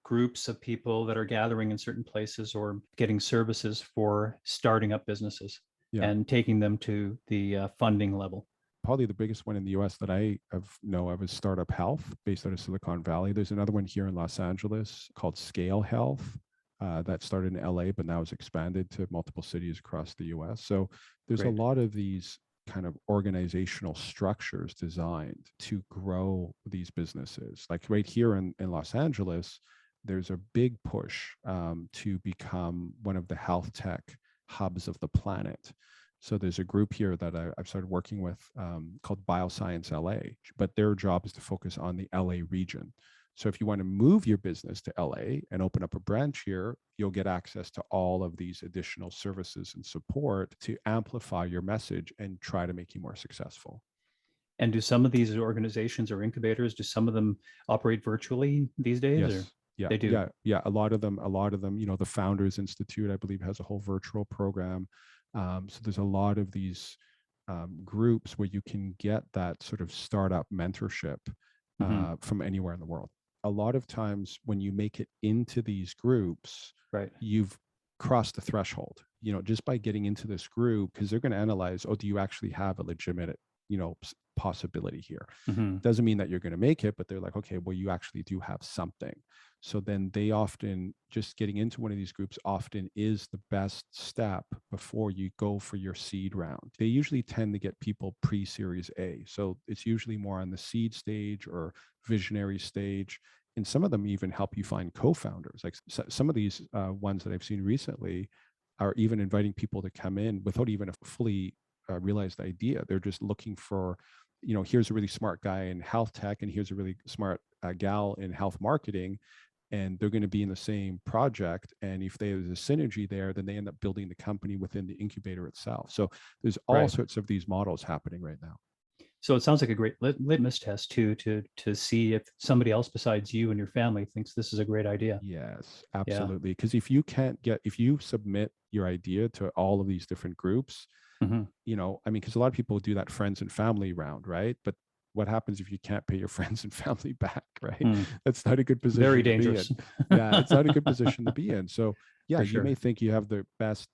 groups of people that are gathering in certain places or getting services for starting up businesses and taking them to the funding level. Probably the biggest one in the US that I know of is StartupHealth, based out of Silicon Valley. There's another one here in Los Angeles called ScaleHealth that started in LA, but now has expanded to multiple cities across the US. So there's a lot of these kind of organizational structures designed to grow these businesses. Like right here in Los Angeles, there's a big push to become one of the health tech hubs of the planet. So there's a group here that I've started working with called BioScienceLA, but their job is to focus on the LA region. So if you want to move your business to LA and open up a branch here, you'll get access to all of these additional services and support to amplify your message and try to make you more successful. And do some of these organizations or incubators, do some of them operate virtually these days? Yes. Or? Yeah, they do. Yeah. A lot of them, the Founders Institute, I believe, has a whole virtual program. So there's a lot of these groups where you can get that sort of startup mentorship from anywhere in the world. A lot of times when you make it into these groups, you've crossed the threshold, just by getting into this group, because they're going to analyze, do you actually have a legitimate, possibility here? Doesn't mean that you're going to make it, but they're like, okay, well, you actually do have something. So then they often, just getting into one of these groups often is the best step before you go for your seed round. They usually tend to get people pre-series A. So it's usually more on the seed stage or visionary stage. And some of them even help you find co-founders. Like some of these ones that I've seen recently are even inviting people to come in without even a fully realized idea. They're just looking for, here's a really smart guy in health tech, and here's a really smart gal in health marketing, and they're going to be in the same project. And if there's a synergy there, then they end up building the company within the incubator itself. So there's all sorts of these models happening right now. So it sounds like a great litmus test too, to see if somebody else besides you and your family thinks this is a great idea. Yes, Yeah. absolutely. Because if you submit your idea to all of these different groups, Hmm. I mean, because a lot of people do that friends and family round, right? But what happens if you can't pay your friends and family back, right? Hmm. That's not a good Very position to be in. dangerous. Yeah, it's not a good position to be in. So, yeah, For you may sure. think you have the best,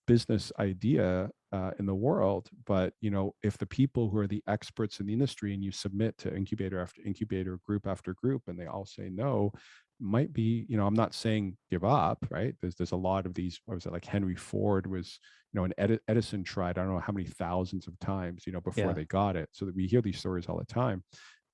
business idea in the world, but if the people who are the experts in the industry and you submit to incubator after incubator, group after group, and they all say no, might be, I'm not saying give up, right? There's a lot of these. What was it, like Henry Ford was, and Edison tried, I don't know how many thousands of times, before Yeah. they got it. So that we hear these stories all the time.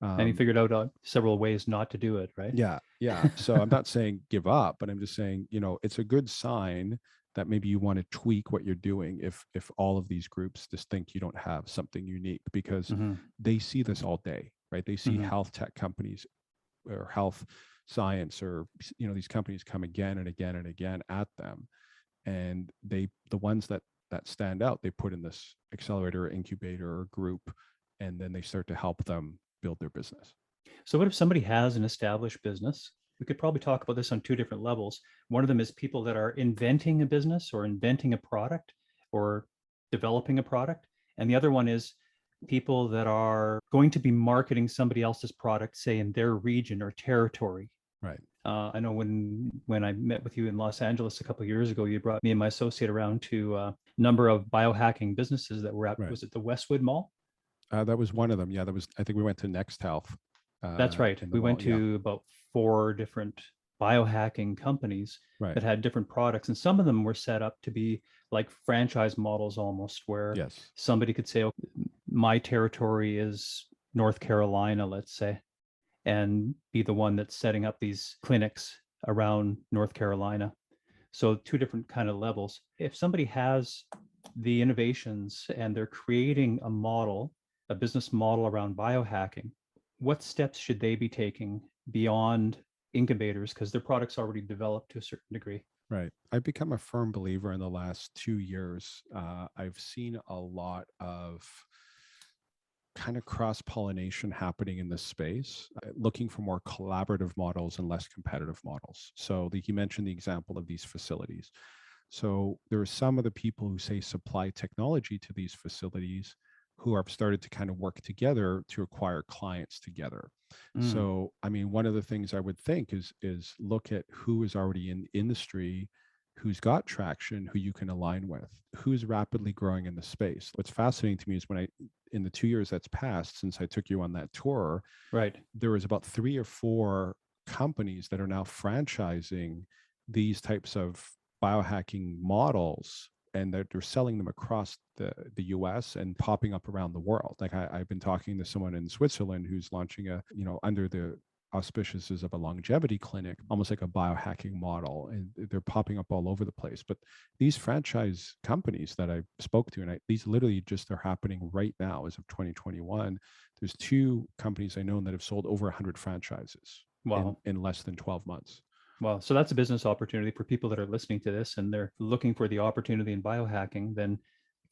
And he Um, figured out several ways not to do it, right? yeah, yeah. So I'm not saying give up, but I'm just saying, it's a good sign that maybe you want to tweak what you're doing if all of these groups just think you don't have something unique, because Hmm. they see this all day, right? They see Hmm. health tech companies or health science or these companies come again and again and again at them, and the ones that stand out, they put in this accelerator or incubator or group, and then they start to help them build their business. So what if somebody has an established business? We could probably talk about this on two different levels. One of them is people that are inventing a business or inventing a product or developing a product. And the other one is people that are going to be marketing somebody else's product, say in their region or territory. Right. I know when I met with you in Los Angeles a couple of years ago, you brought me and my associate around to a number of biohacking businesses that were at, Right. was it the Westwood Mall? That was one of them. Yeah, that was. I think we went to Next Health That's right. in the We went mall. Yeah. to about 4 different biohacking companies Right. that had different products, and some of them were set up to be like franchise models almost, where Yes. somebody could say, "Okay, my territory is North Carolina, let's say," and be the one that's setting up these clinics around North Carolina. So two different kind of levels. If somebody has the innovations and they're creating a model, a business model around biohacking, what steps should they be taking beyond incubators, because their product's already developed to a certain degree? Right. I've become a firm believer in the last 2 years. I've seen a lot of kind of cross pollination happening in this space, looking for more collaborative models and less competitive models. So, you mentioned the example of these facilities. So, there are some of the people who say supply technology to these facilities who have started to kind of work together to acquire clients together. Mm, So, I mean, one of the things I would think is look at who is already in industry, who's got traction, who you can align with, who's rapidly growing in the space. What's fascinating to me is in the 2 years that's passed since I took you on that tour, right. there was about 3 or 4 companies that are now franchising these types of biohacking models, and they're selling them across the US and popping up around the world. Like I've been talking to someone in Switzerland who's launching under the auspices of a longevity clinic, almost like a biohacking model, and they're popping up all over the place. But these franchise companies that I spoke to, and these literally just are happening right now as of 2021. There's 2 companies I know that have sold over 100 franchises Wow. in less than 12 months. Well, so that's a business opportunity for people that are listening to this and they're looking for the opportunity in biohacking, then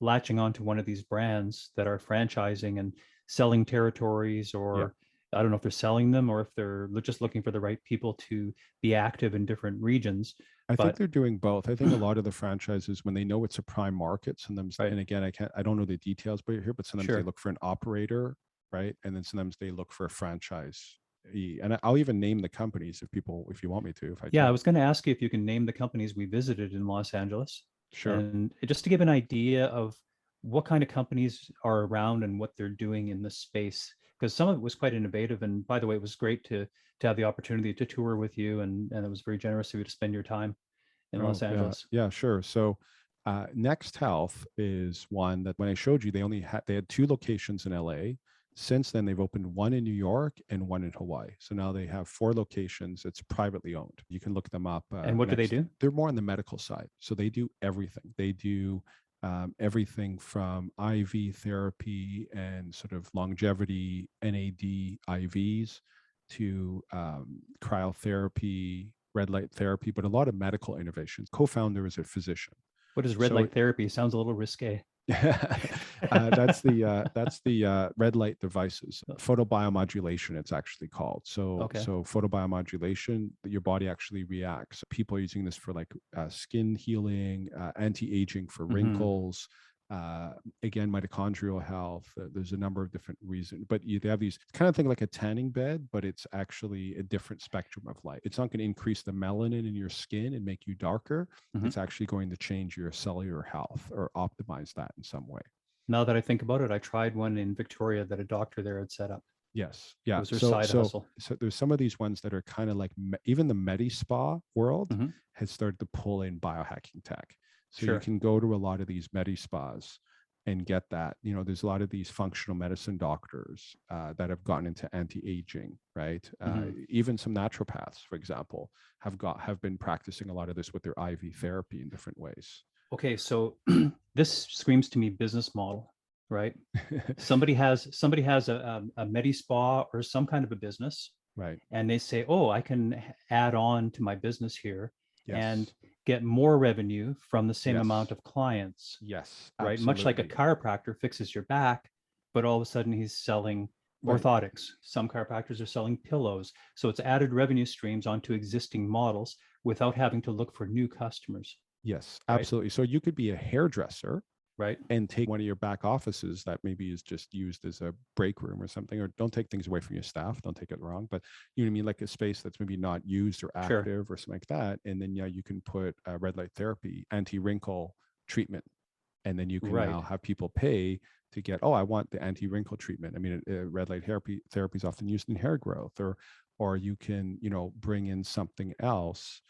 latching onto one of these brands that are franchising and selling territories, Yeah. or I don't know if they're selling them or if they're just looking for the right people to be active in different regions. I think But they're doing both. I think a lot of the franchises, when they know it's a prime market, sometimes, right, and again, I don't know the details but here, but sometimes they sure. look for an operator, right? And then sometimes they look for a franchise. And I'll even name the companies if you want me to, if I Yeah, I can. was going to ask you if you can name the companies we visited in Los Angeles, Sure. and just to give an idea of what kind of companies are around and what they're doing in this space, because some of it was quite innovative. And by the way, it was great to have the opportunity to tour with you, and it was very generous of you to spend your time in Los Oh, yeah. Angeles. Yeah, sure. So, Next Health is one that when I showed you, they had 2 locations in LA. Since then, they've opened one in New York and one in Hawaii. So now they have 4 locations. It's privately owned. You can look them up. And what do they Next, do? they're more on the medical side. So they do everything. They do everything from IV therapy and sort of longevity NAD IVs to cryotherapy, red light therapy, but a lot of medical innovations. Co-founder is a physician. What is red So light therapy? Sounds a little risque. That's the red light devices, photobiomodulation. It's actually called. So Okay. photobiomodulation, your body actually reacts. People are using this for like skin healing, anti-aging for wrinkles. Again, mitochondrial health. There's a number of different reasons, but they have these kind of thing like a tanning bed, but it's actually a different spectrum of light. It's not going to increase the melanin in your skin and make you darker. It's actually going to change your cellular health or optimize that in some way. Now that I think about it, I tried one in Victoria that a doctor there had set up. Yes. It Yeah. was her side hustle. So there's some of these ones that are kind of like even the Medi Spa world Mhm. has started to pull in biohacking tech. So you Sure. can go to a lot of these Medi Spas and get that. There's a lot of these functional medicine doctors that have gotten into anti-aging, right? Even some naturopaths, for example, have been practicing a lot of this with their IV therapy in different ways. Okay, so this screams to me business model, right? Somebody has a Medi Spa or some kind of a business, Right. and they say, "Oh, I can add on to my business here and Yes. get more revenue from the same amount Yes. of clients." Yes. Right? Much like a Absolutely. chiropractor fixes your back, but all of a sudden he's selling Right. orthotics. Some chiropractors are selling pillows. So it's added revenue streams onto existing models without having to look for new customers. Yes, Right? absolutely. So you could be a hairdresser Right? and take one of your back offices that maybe is just used as a break room or something, or don't take things away from your staff. Don't take it wrong, but you know what I mean? Like a space that's maybe not used or Sure. active or something like that. And then, yeah, you can put red light therapy, anti-wrinkle treatment. And then you can Right. now have people pay to get, oh, I want the anti-wrinkle treatment. I mean, red light therapy is often used in hair growth, or you can, bring in something else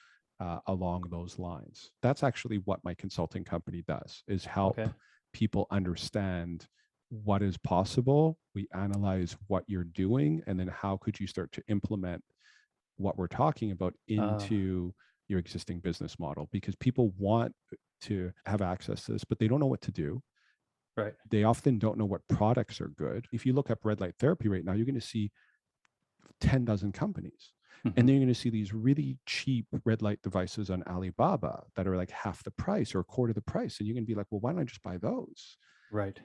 along those lines. That's actually what my consulting company does, is help Okay. people understand what is possible. We analyze what you're doing, and then how could you start to implement what we're talking about into your existing business model, because people want to have access to this, but they don't know what to do. Right. They often don't know what products are good. If you look up red light therapy right now, you're going to see 10 dozen companies. And then you're going to see these really cheap red light devices on Alibaba that are like half the price or a quarter of the price. And you're going to be like, well, why don't I just buy those? Right.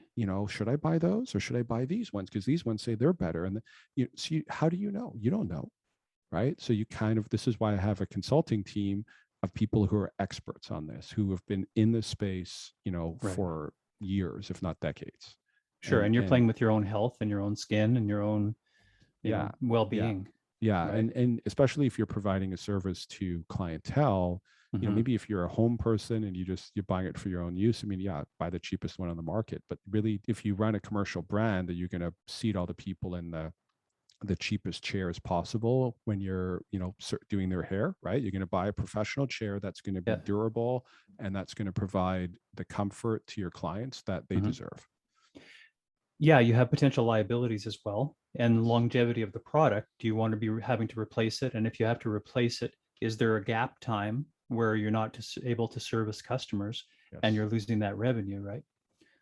Should I buy those or should I buy these ones? Because these ones say they're better. And how do you know? You don't know. Right. So this is why I have a consulting team of people who are experts on this, who have been in this space, Right. for years, if not decades. Sure. And you're playing with your own health and your own skin and your own, Yeah. well-being. Yeah. Right? And especially if you're providing a service to clientele, maybe if you're a home person and you're buying it for your own use, I mean, yeah, buy the cheapest one on the market. But really, if you run a commercial brand, that you're going to seat all the people in the cheapest chairs possible when you're doing their hair, right? You're going to buy a professional chair that's going to be durable, and that's going to provide the comfort to your clients that they deserve. Yeah, you have potential liabilities as well, and longevity of the product. Do you want to be having to replace it? And if you have to replace it, is there a gap time where you're not able to service customers and you're losing that revenue, right?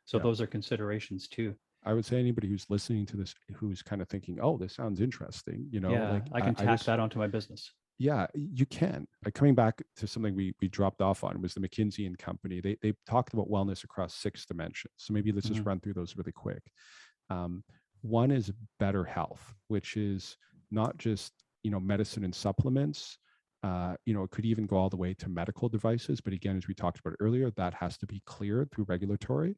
So those are considerations too. I would say anybody who's listening to this, who's kind of thinking, oh, this sounds interesting, like I can tack that onto my business. Yeah, you can. Coming back to something we dropped off on was the Mckinsey and Company. They talked about wellness across 6 dimensions. So maybe let's just run through those really quick. One is better health, which is not just medicine and supplements. It could even go all the way to medical devices. But again, as we talked about earlier, that has to be cleared through regulatory.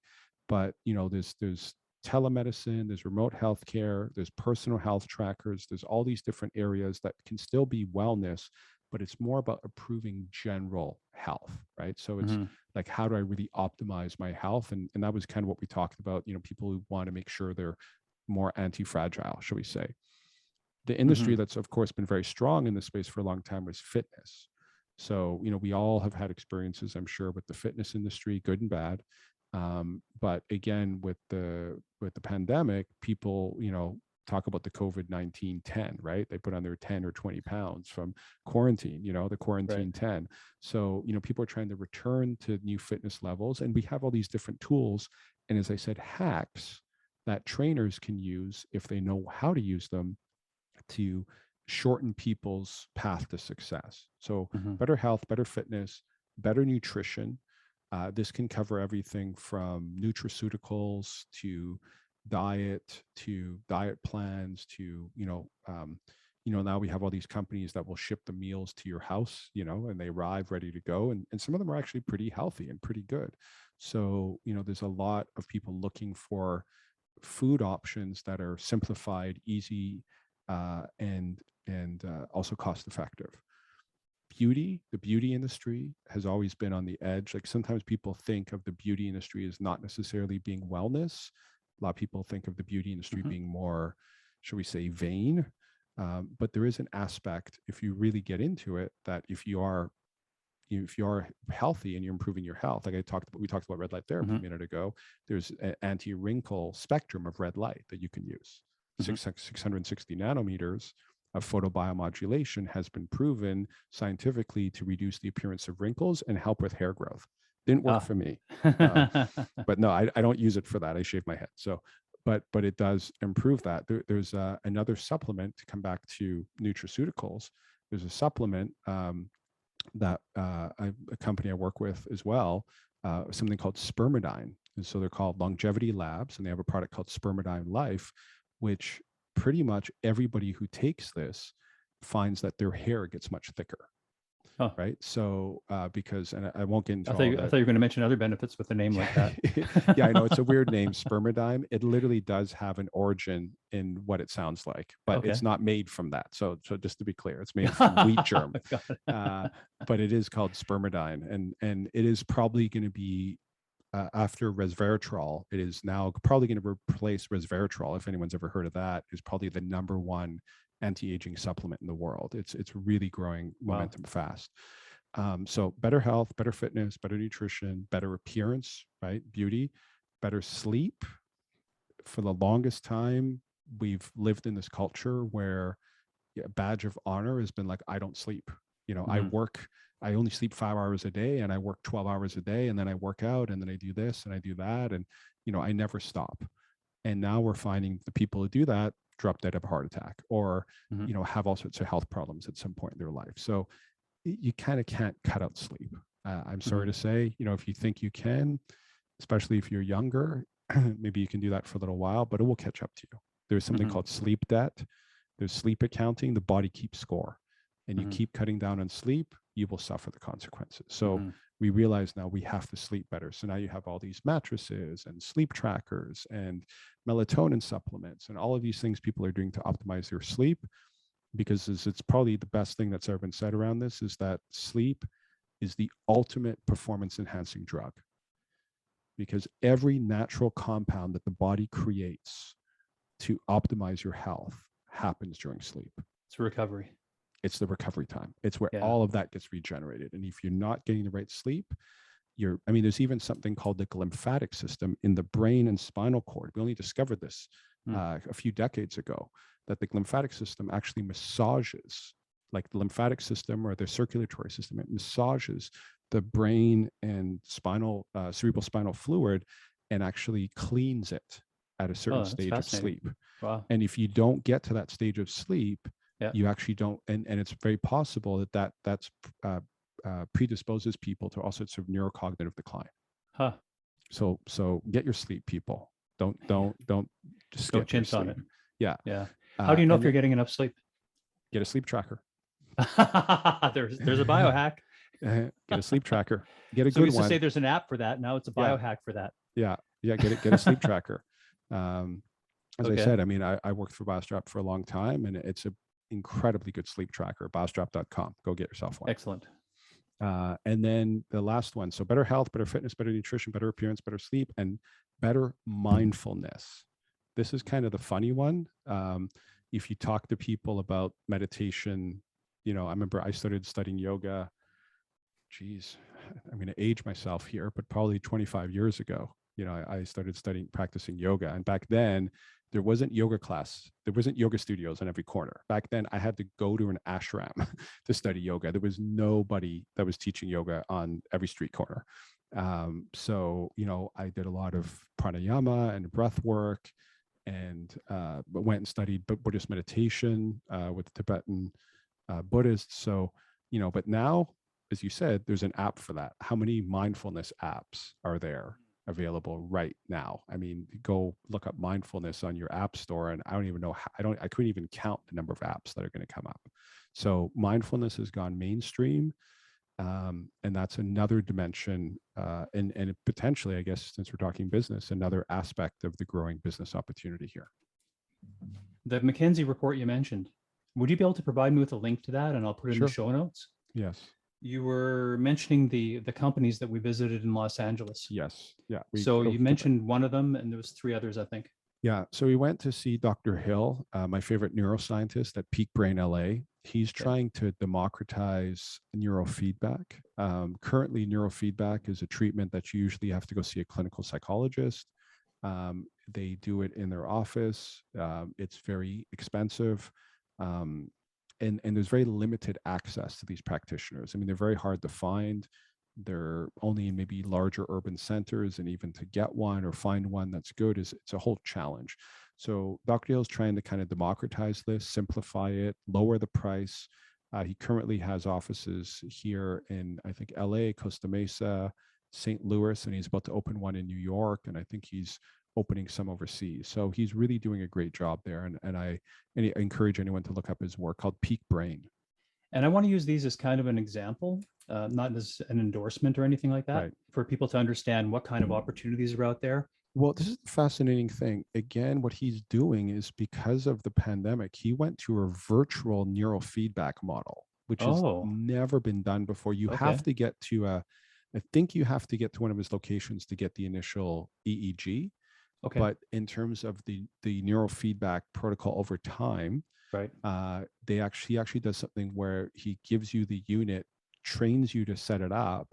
But there's telemedicine, there's remote healthcare, there's personal health trackers, there's all these different areas that can still be wellness, but it's more about improving general health, right? So it's like, how do I really optimize my health? And that was kind of what we talked about, people who want to make sure they're more anti-fragile, shall we say. The industry that's, of course, been very strong in this space for a long time was fitness. So, we all have had experiences, I'm sure, with the fitness industry, good and bad. But again, with the pandemic, people, talk about the COVID-19 10, right? They put on their 10 or 20 pounds from quarantine, the quarantine 10. So, people are trying to return to new fitness levels, and we have all these different tools. And as I said, hacks that trainers can use if they know how to use them to shorten people's path to success. So better health, better fitness, better nutrition, This can cover everything from nutraceuticals to diet plans to, now we have all these companies that will ship the meals to your house, and they arrive ready to go. And some of them are actually pretty healthy and pretty good. So, there's a lot of people looking for food options that are simplified, easy, and also cost effective. The beauty industry has always been on the edge. Like sometimes people think of the beauty industry as not necessarily being wellness. A lot of people think of the beauty industry being more, shall we say, vain. But there is an aspect, if you really get into it, that if you are healthy and you're improving your health, like we talked about red light therapy a minute ago, there's an anti-wrinkle spectrum of red light that you can use. 660 nanometers of photobiomodulation has been proven scientifically to reduce the appearance of wrinkles and help with hair growth. Didn't work for me, but no, I don't use it for that. I shave my head. So, but it does improve that. There's another supplement, to come back to nutraceuticals. There's a supplement that a company I work with as well, something called Spermidine. And so they're called Longevity Labs, and they have a product called Spermidine Life, which pretty much everybody who takes this finds that their hair gets much thicker. Oh. Right. So because, and I won't get into I thought you were going to mention other benefits with a name like that. Yeah, I know it's a weird name, Spermidine. It literally does have an origin in what it sounds like, but it's not made from that. So just to be clear, it's made from wheat germ, but it is called Spermidine, and it is probably going to be after resveratrol. It is now probably going to replace resveratrol. If anyone's ever heard of that, is probably the number one anti-aging supplement in the world. It's really growing momentum fast. So better health, better fitness, better nutrition, better appearance, right? Beauty, better sleep. For the longest time, we've lived in this culture where a badge of honor has been like, I don't sleep. I only sleep 5 hours a day, and I work 12 hours a day, and then I work out, and then I do this and I do that. And, I never stop. And now we're finding the people who do that drop dead of a heart attack, or, have all sorts of health problems at some point in their life. So you kind of can't cut out sleep. I'm sorry to say, if you think you can, especially if you're younger, maybe you can do that for a little while, but it will catch up to you. There's something called sleep debt. There's sleep accounting. The body keeps score, and you keep cutting down on sleep, you will suffer the consequences. So we realize now we have to sleep better. So now you have all these mattresses and sleep trackers and melatonin supplements and all of these things people are doing to optimize their sleep, because it's probably the best thing that's ever been said around this, is that sleep is the ultimate performance enhancing drug, because every natural compound that the body creates to optimize your health happens during sleep. It's recovery. It's the recovery time. It's where all of that gets regenerated. And if you're not getting the right sleep, there's even something called the lymphatic system in the brain and spinal cord. We only discovered this a few decades ago, that the lymphatic system actually massages, like the lymphatic system or the circulatory system, it massages the brain and cerebral spinal fluid and actually cleans it at a certain stage of sleep. Wow. And if you don't get to that stage of sleep, you actually don't, and it's very possible that's predisposes people to all sorts of neurocognitive decline. So get your sleep, people. Don't just go chintz on it. Yeah. How do you know if you're getting enough sleep? Get a sleep tracker. There's a biohack. Get a sleep tracker. Get a So good we used one. to say there's an app for that. Now it's a biohack for that. Yeah. Get a sleep tracker. As I said, I worked for BioStrap for a long time, and it's an incredibly good sleep tracker. BioStrap.com. Go get yourself one. Excellent. And then the last one. So better health, better fitness, better nutrition, better appearance, better sleep, and better mindfulness. This is kind of the funny one. If you talk to people about meditation, I remember I started studying yoga. Geez, I'm going to age myself here, but probably 25 years ago. I started practicing yoga. And back then, there wasn't yoga class. There wasn't yoga studios on every corner. Back then, I had to go to an ashram to study yoga. There was nobody that was teaching yoga on every street corner. So, I did a lot of pranayama and breath work, and went and studied Buddhist meditation with Tibetan Buddhists. So, but now as you said, there's an app for that. How many mindfulness apps are there available right now? I mean, go look up mindfulness on your app store, and I don't even know how, I couldn't even count the number of apps that are going to come up. So mindfulness has gone mainstream. And that's another dimension, and potentially, I guess, since we're talking business, another aspect of the growing business opportunity here. The McKinsey report you mentioned, would you be able to provide me with a link to that, and I'll put it in the show notes? Yes. You were mentioning the companies that we visited in Los Angeles. Yes. Yeah. So you mentioned one of them, and there was 3 others, I think. Yeah. So we went to see Dr. Hill, my favorite neuroscientist at Peak Brain LA. He's trying to democratize neurofeedback. Currently, neurofeedback is a treatment that you usually have to go see a clinical psychologist. They do it in their office. It's very expensive. And there's very limited access to these practitioners. I mean, they're very hard to find. They're only in maybe larger urban centers, and even to get one or find one that's good it's a whole challenge. So Dr. Hill is trying to kind of democratize this, simplify it, lower the price. He currently has offices here in, I think, LA, Costa Mesa, St. Louis, and he's about to open one in New York, and I think he's opening some overseas. So he's really doing a great job there, and I encourage anyone to look up his work called Peak Brain. And I want to use these as kind of an example, not as an endorsement or anything like that, for people to understand what kind of opportunities are out there. Well, this is the fascinating thing. Again, what he's doing is, because of the pandemic, he went to a virtual neurofeedback model, which has never been done before. You have to get to I think you have to get to one of his locations to get the initial EEG. But in terms of the neurofeedback protocol over time, he actually does something where he gives you the unit, trains you to set it up,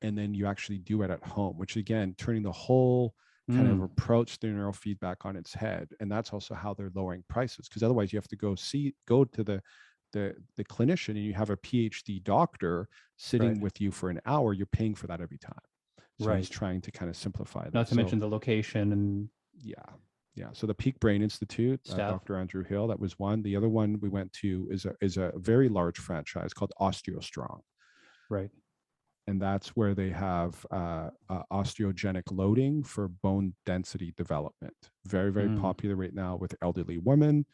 and then you actually do it at home, which again, turning the whole kind of approach to neurofeedback on its head. And that's also how they're lowering prices, because otherwise you have to go to the clinician, and you have a PhD doctor sitting with you for an hour. You're paying for that every time. So he's trying to kind of simplify that. Not to mention the location and So the Peak Brain Institute, Dr. Andrew Hill, that was one. The other one we went to is a very large franchise called Osteostrong. And that's where they have osteogenic loading for bone density development. Very, very popular right now with elderly women,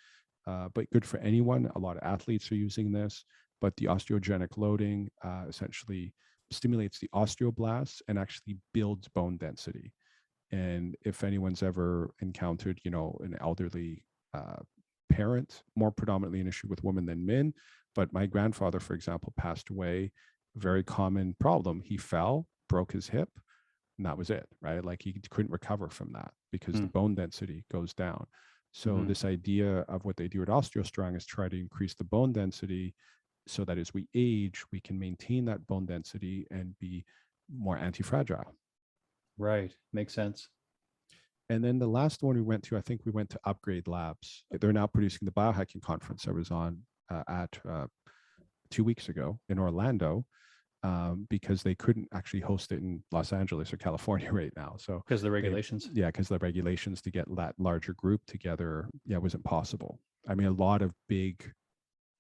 but good for anyone. A lot of athletes are using this, but the osteogenic loading essentially stimulates the osteoblasts and actually builds bone density. And if anyone's ever encountered, an elderly parent, more predominantly an issue with women than men, but my grandfather, for example, passed away. Very common problem. He fell, broke his hip, and that was it, right? Like he couldn't recover from that because the bone density goes down. So this idea of what they do at Osteostrong is try to increase the bone density so that as we age, we can maintain that bone density and be more anti-fragile. Right. Makes sense. And then the last one we went to, I think we went to Upgrade Labs. They're now producing the biohacking conference I was on at 2 weeks ago in Orlando, because they couldn't actually host it in Los Angeles or California right now. So because the regulations. Because the regulations to get that larger group together, wasn't possible. I mean, a lot of big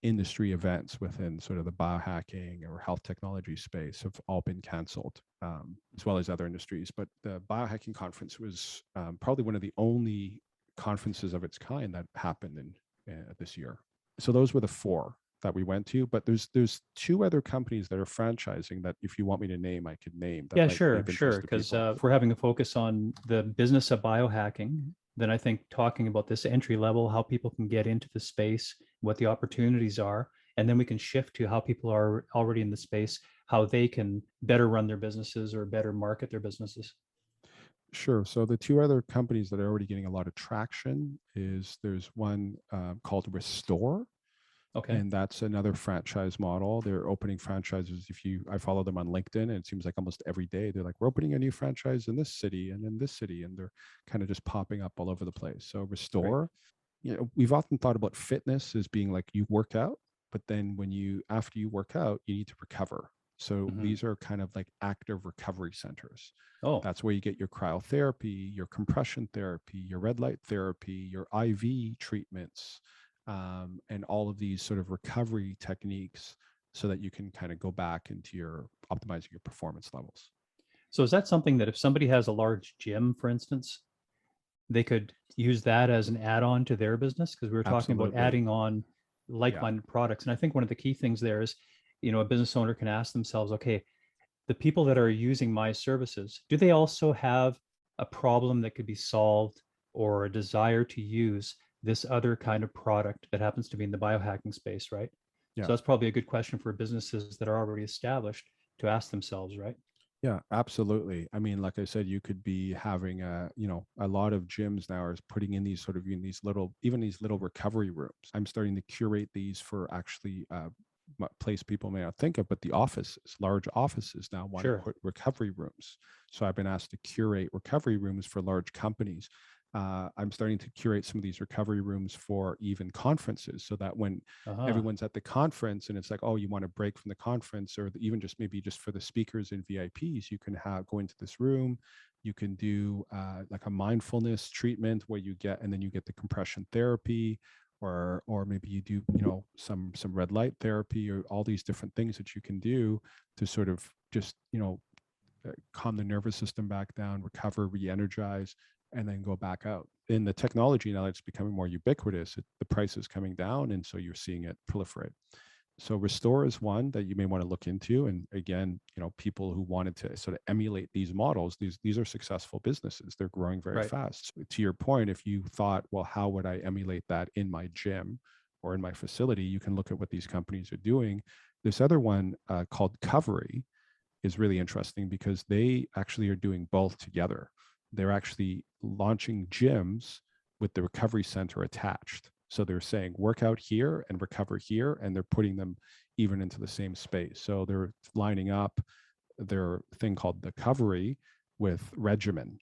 industry events within sort of the biohacking or health technology space have all been canceled, as well as other industries. But the biohacking conference was probably one of the only conferences of its kind that happened in this year. So those were the 4 that we went to, but there's 2 other companies that are franchising that, if you want me to name, I could name. That sure. Because if we're having a focus on the business of biohacking, then I think talking about this entry level, how people can get into the space, what the opportunities are, and then we can shift to how people are already in the space, how they can better run their businesses or better market their businesses. Sure. So the 2 other companies that are already getting a lot of traction there's one called Restore. And that's another franchise model. They're opening franchises. I follow them on LinkedIn, and it seems like almost every day they're like, we're opening a new franchise in this city and in this city, and they're kind of just popping up all over the place. So Restore, we've often thought about fitness as being like you work out, but then after you work out, you need to recover. So these are kind of like active recovery centers. That's where you get your cryotherapy, your compression therapy, your red light therapy, your IV treatments, and all of these sort of recovery techniques so that you can kind of go back into your optimizing your performance levels. So is that something that if somebody has a large gym, for instance, they could use that as an add-on to their business? Because we were talking about Absolutely. adding on like-minded products. And I think one of the key things there is, a business owner can ask themselves, okay, the people that are using my services, do they also have a problem that could be solved or a desire to use this other kind of product that happens to be in the biohacking space, right? Yeah. So that's probably a good question for businesses that are already established to ask themselves, right? Yeah, absolutely. I mean, like I said, you could be having a lot of gyms now are putting in these sort of in these little, even these little recovery rooms. I'm starting to curate these for actually place people may not think of, but the offices, large offices now want to put recovery rooms. So I've been asked to curate recovery rooms for large companies. I'm starting to curate some of these recovery rooms for even conferences, so that when everyone's at the conference and it's like, oh, you want to break from the conference, or even just maybe just for the speakers and VIPs, you can go into this room. You can do like a mindfulness treatment where you get, and then you get the compression therapy, or maybe you do, some red light therapy, or all these different things that you can do to sort of just, calm the nervous system back down, recover, re-energize, and then go back out. In the technology now, it's becoming more ubiquitous. The price is coming down, and so you're seeing it proliferate. So Restore is one that you may want to look into. And again, people who wanted to sort of emulate these models, these are successful businesses. They're growing very fast. So to your point, if you thought, well, how would I emulate that in my gym or in my facility? You can look at what these companies are doing. This other one called Covery is really interesting because they actually are doing both together. They're actually launching gyms with the recovery center attached. So they're saying work out here and recover here, and they're putting them even into the same space. So they're lining up their thing called the Covery with Regimen.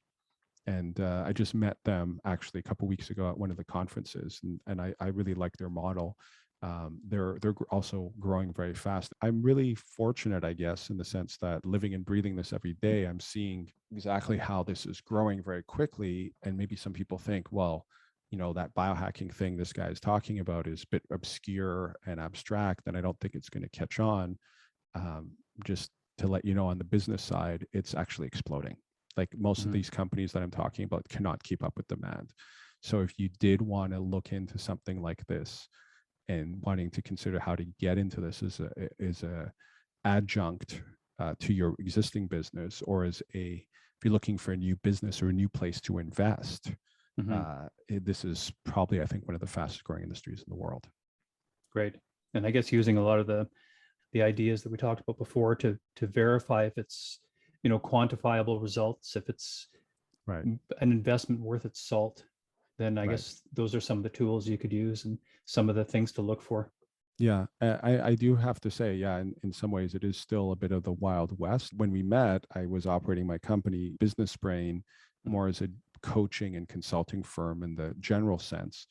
And I just met them actually a couple of weeks ago at one of the conferences, and I really like their model. They're also growing very fast. I'm really fortunate, I guess, in the sense that living and breathing this every day, I'm seeing exactly how this is growing very quickly. And maybe some people think, well, that biohacking thing this guy is talking about is a bit obscure and abstract, and I don't think it's going to catch on. Just to let you know, on the business side, it's actually exploding. Like most of these companies that I'm talking about cannot keep up with demand. So if you did want to look into something like this and wanting to consider how to get into this as a adjunct to your existing business, or if you're looking for a new business or a new place to invest, this is probably, I think, one of the fastest growing industries in the world. Great. And I guess using a lot of the ideas that we talked about before to verify if it's, quantifiable results, if it's an investment worth its salt, then I guess those are some of the tools you could use and some of the things to look for. Yeah, I do have to say, yeah, in some ways, it is still a bit of the Wild West. When we met, I was operating my company, Business Brain, more as a coaching and consulting firm in the general sense.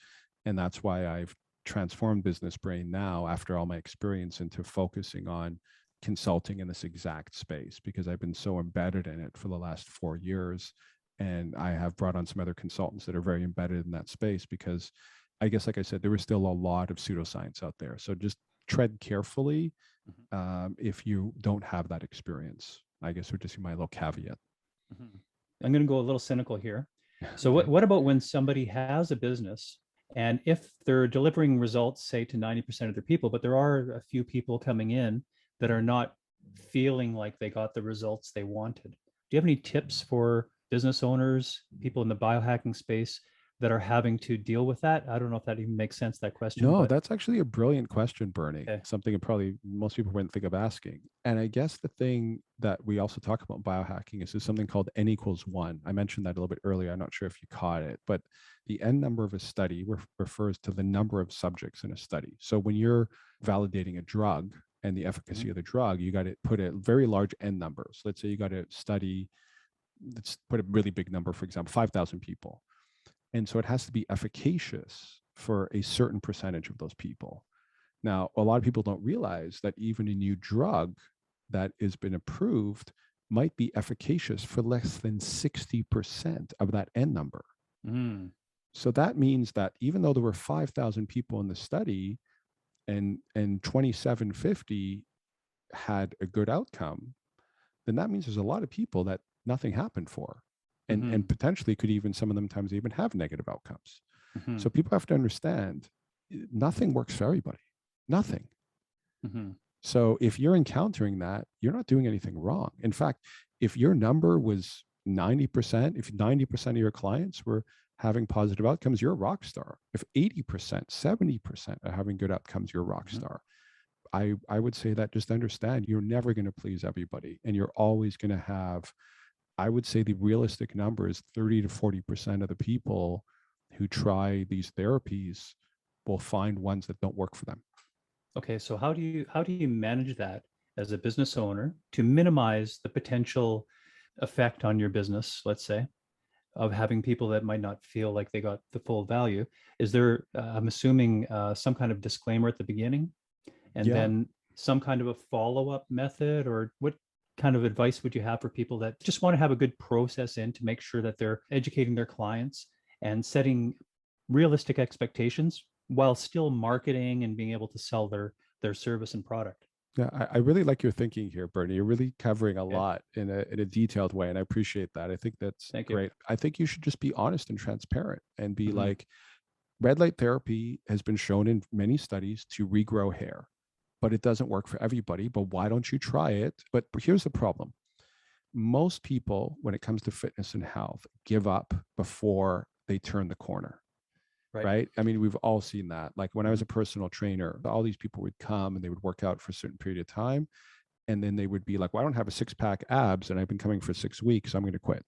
And that's why I've transformed Business Brain now, after all my experience, into focusing on consulting in this exact space, because I've been so embedded in it for the last 4 years. And I have brought on some other consultants that are very embedded in that space, because I guess, like I said, there is still a lot of pseudoscience out there. So just tread carefully if you don't have that experience. I guess would just be my little caveat. I'm going to go a little cynical here. So what about when somebody has a business, and if they're delivering results, say, to 90% of their people, but there are a few people coming in that are not feeling like they got the results they wanted? Do you have any tips for business owners, people in the biohacking space that are having to deal with that? I don't know if that even makes sense, that question. No, that's actually a brilliant question, Bernie. Okay. Something that probably most people wouldn't think of asking. And I guess the thing that we also talk about in biohacking is there's something called N equals 1. I mentioned that a little bit earlier. I'm not sure if you caught it, but the N number of a study refers to the number of subjects in a study. So when you're validating a drug and the efficacy of the drug, you got to put a very large N number. So let's say you got to study, let's put a really big number, for example, 5,000 people. And so it has to be efficacious for a certain percentage of those people. Now, a lot of people don't realize that even a new drug that has been approved might be efficacious for less than 60% of that N number. So that means that even though there were 5,000 people in the study, and 2,750 had a good outcome, then that means there's a lot of people that nothing happened for. And potentially could even, some of them times even have negative outcomes. So people have to understand nothing works for everybody. Nothing. So if you're encountering that, you're not doing anything wrong. In fact, if your number was 90%, if 90% of your clients were having positive outcomes, you're a rock star. If 80%, 70% are having good outcomes, you're a rock star. I would say that just understand you're never going to please everybody. And you're always going to have, I would say the realistic number is 30 to 40% of the people who try these therapies will find ones that don't work for them. Okay, so how do you manage that as a business owner to minimize the potential effect on your business, let's say, of having people that might not feel like they got the full value? Is there, I'm assuming, some kind of disclaimer at the beginning, and then some kind of a follow-up method, or what kind of advice would you have for people that just want to have a good process in to make sure that they're educating their clients and setting realistic expectations while still marketing and being able to sell their service and product? Yeah, I really like your thinking here, Bernie. You're really covering a lot in a detailed way, and I appreciate that. I think that's great. I think you should just be honest and transparent and be like, red light therapy has been shown in many studies to regrow hair, but it doesn't work for everybody. But why don't you try it? But here's the problem. Most people, when it comes to fitness and health, give up before they turn the corner. Right. I mean, we've all seen that. Like when I was a personal trainer, all these people would come and they would work out for a certain period of time. And then they would be like, well, I don't have a 6-pack abs and I've been coming for 6 weeks, so I'm going to quit.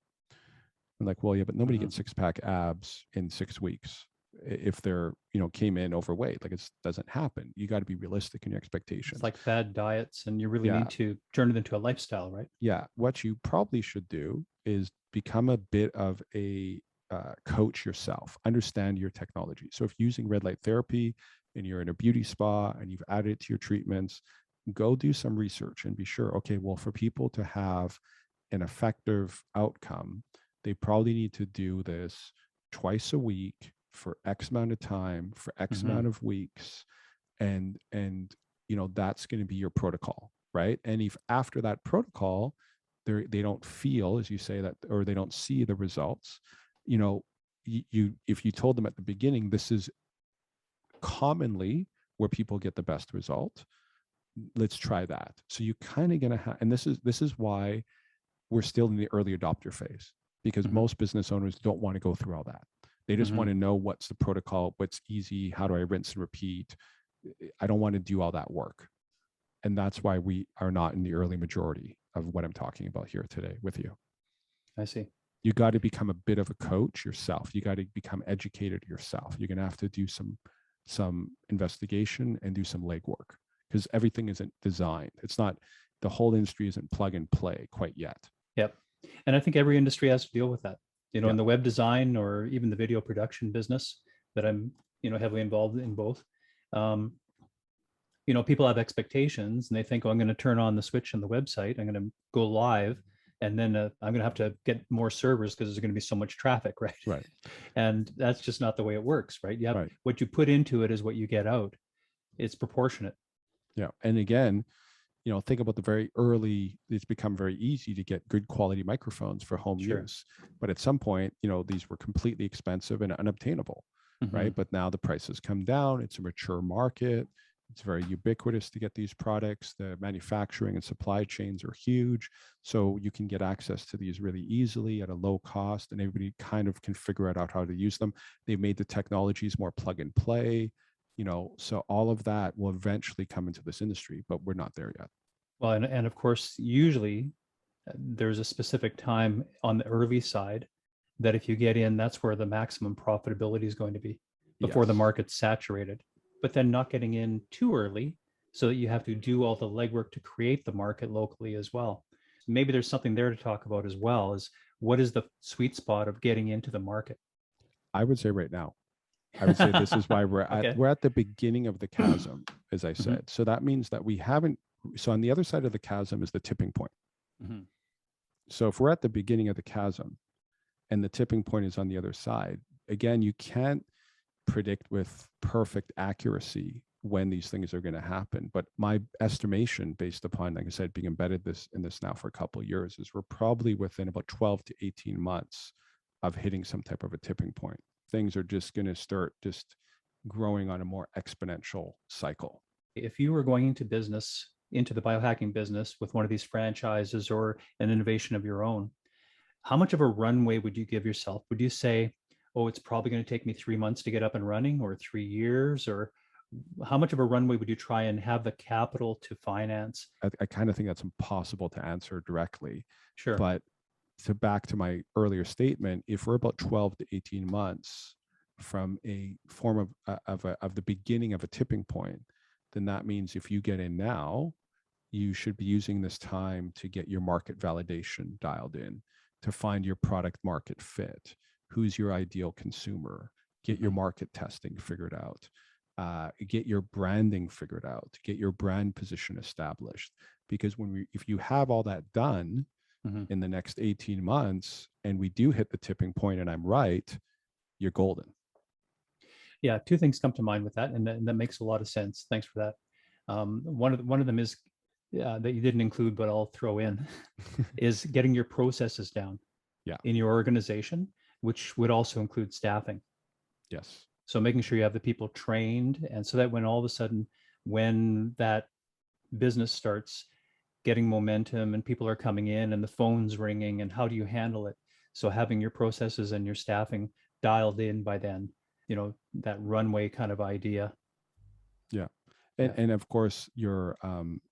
I'm like, well, yeah, but nobody gets 6-pack abs in 6 weeks if they're, came in overweight. Like, it doesn't happen. You got to be realistic in your expectations. It's like fad diets, and you really need to turn it into a lifestyle, right? Yeah. What you probably should do is become a bit of a coach yourself, understand your technology. So if using red light therapy and you're in a beauty spa and you've added it to your treatments, go do some research and be sure, okay, well, for people to have an effective outcome, they probably need to do this twice a week for X amount of time, for X amount of weeks. And that's going to be your protocol, right? And if after that protocol, they don't feel, as you say, that, or they don't see the results, if you told them at the beginning, this is commonly where people get the best result, let's try that. So you kind of gonna have, and this is why we're still in the early adopter phase, because most business owners don't want to go through all that. They just want to know what's the protocol, what's easy, how do I rinse and repeat. I don't want to do all that work. And that's why we are not in the early majority of what I'm talking about here today with you. I see. You got to become a bit of a coach yourself. You got to become educated yourself. You're going to have to do some investigation and do some legwork, because everything isn't designed. It's not, the whole industry isn't plug and play quite yet. Yep. And I think every industry has to deal with that, in the web design or even the video production business that I'm, heavily involved in both. People have expectations and they think, oh, I'm going to turn on the switch on the website. I'm going to go live. And then I'm going to have to get more servers because there's going to be so much traffic, right? Right. And that's just not the way it works, right? You have what you put into it is what you get out. It's proportionate. Yeah. And again, think about the very early, it's become very easy to get good quality microphones for home use. But at some point, these were completely expensive and unobtainable, right? But now the prices come down. It's a mature market. It's very ubiquitous to get these products. The manufacturing and supply chains are huge. So you can get access to these really easily at a low cost, and everybody kind of can figure out how to use them. They've made the technologies more plug and play, so all of that will eventually come into this industry, but we're not there yet. Well, and of course, usually there's a specific time on the early side that if you get in, that's where the maximum profitability is going to be before the market's saturated. But then not getting in too early so that you have to do all the legwork to create the market locally as well. Maybe there's something there to talk about as well, is what is the sweet spot of getting into the market? I would say right now. I would say this is why we're at the beginning of the chasm, as I said. So that means that we haven't, so on the other side of the chasm is the tipping point. So if we're at the beginning of the chasm and the tipping point is on the other side, again, you can't predict with perfect accuracy when these things are going to happen. But my estimation, based upon, like I said, being embedded in this now for a couple of years, is we're probably within about 12 to 18 months of hitting some type of a tipping point. Things are just going to start just growing on a more exponential cycle. If you were going into the biohacking business with one of these franchises or an innovation of your own, how much of a runway would you give yourself? Would you say, oh, it's probably going to take me 3 months to get up and running, or 3 years? Or how much of a runway would you try and have the capital to finance? I kind of think that's impossible to answer directly. Sure. But back to my earlier statement, if we're about 12 to 18 months from a form of the beginning of a tipping point, then that means if you get in now, you should be using this time to get your market validation dialed in, to find your product market fit, who's your ideal consumer, get your market testing figured out, get your branding figured out, get your brand position established. Because if you have all that done in the next 18 months and we do hit the tipping point and I'm right, you're golden. Yeah, two things come to mind with that, and that makes a lot of sense. Thanks for that. One of them is that you didn't include, but I'll throw in, is getting your processes down in your organization, which would also include staffing. Yes. So making sure you have the people trained, and so that when all of a sudden, when that business starts getting momentum and people are coming in and the phone's ringing, and how do you handle it? So having your processes and your staffing dialed in by then, that runway kind of idea. Yeah. And of course, your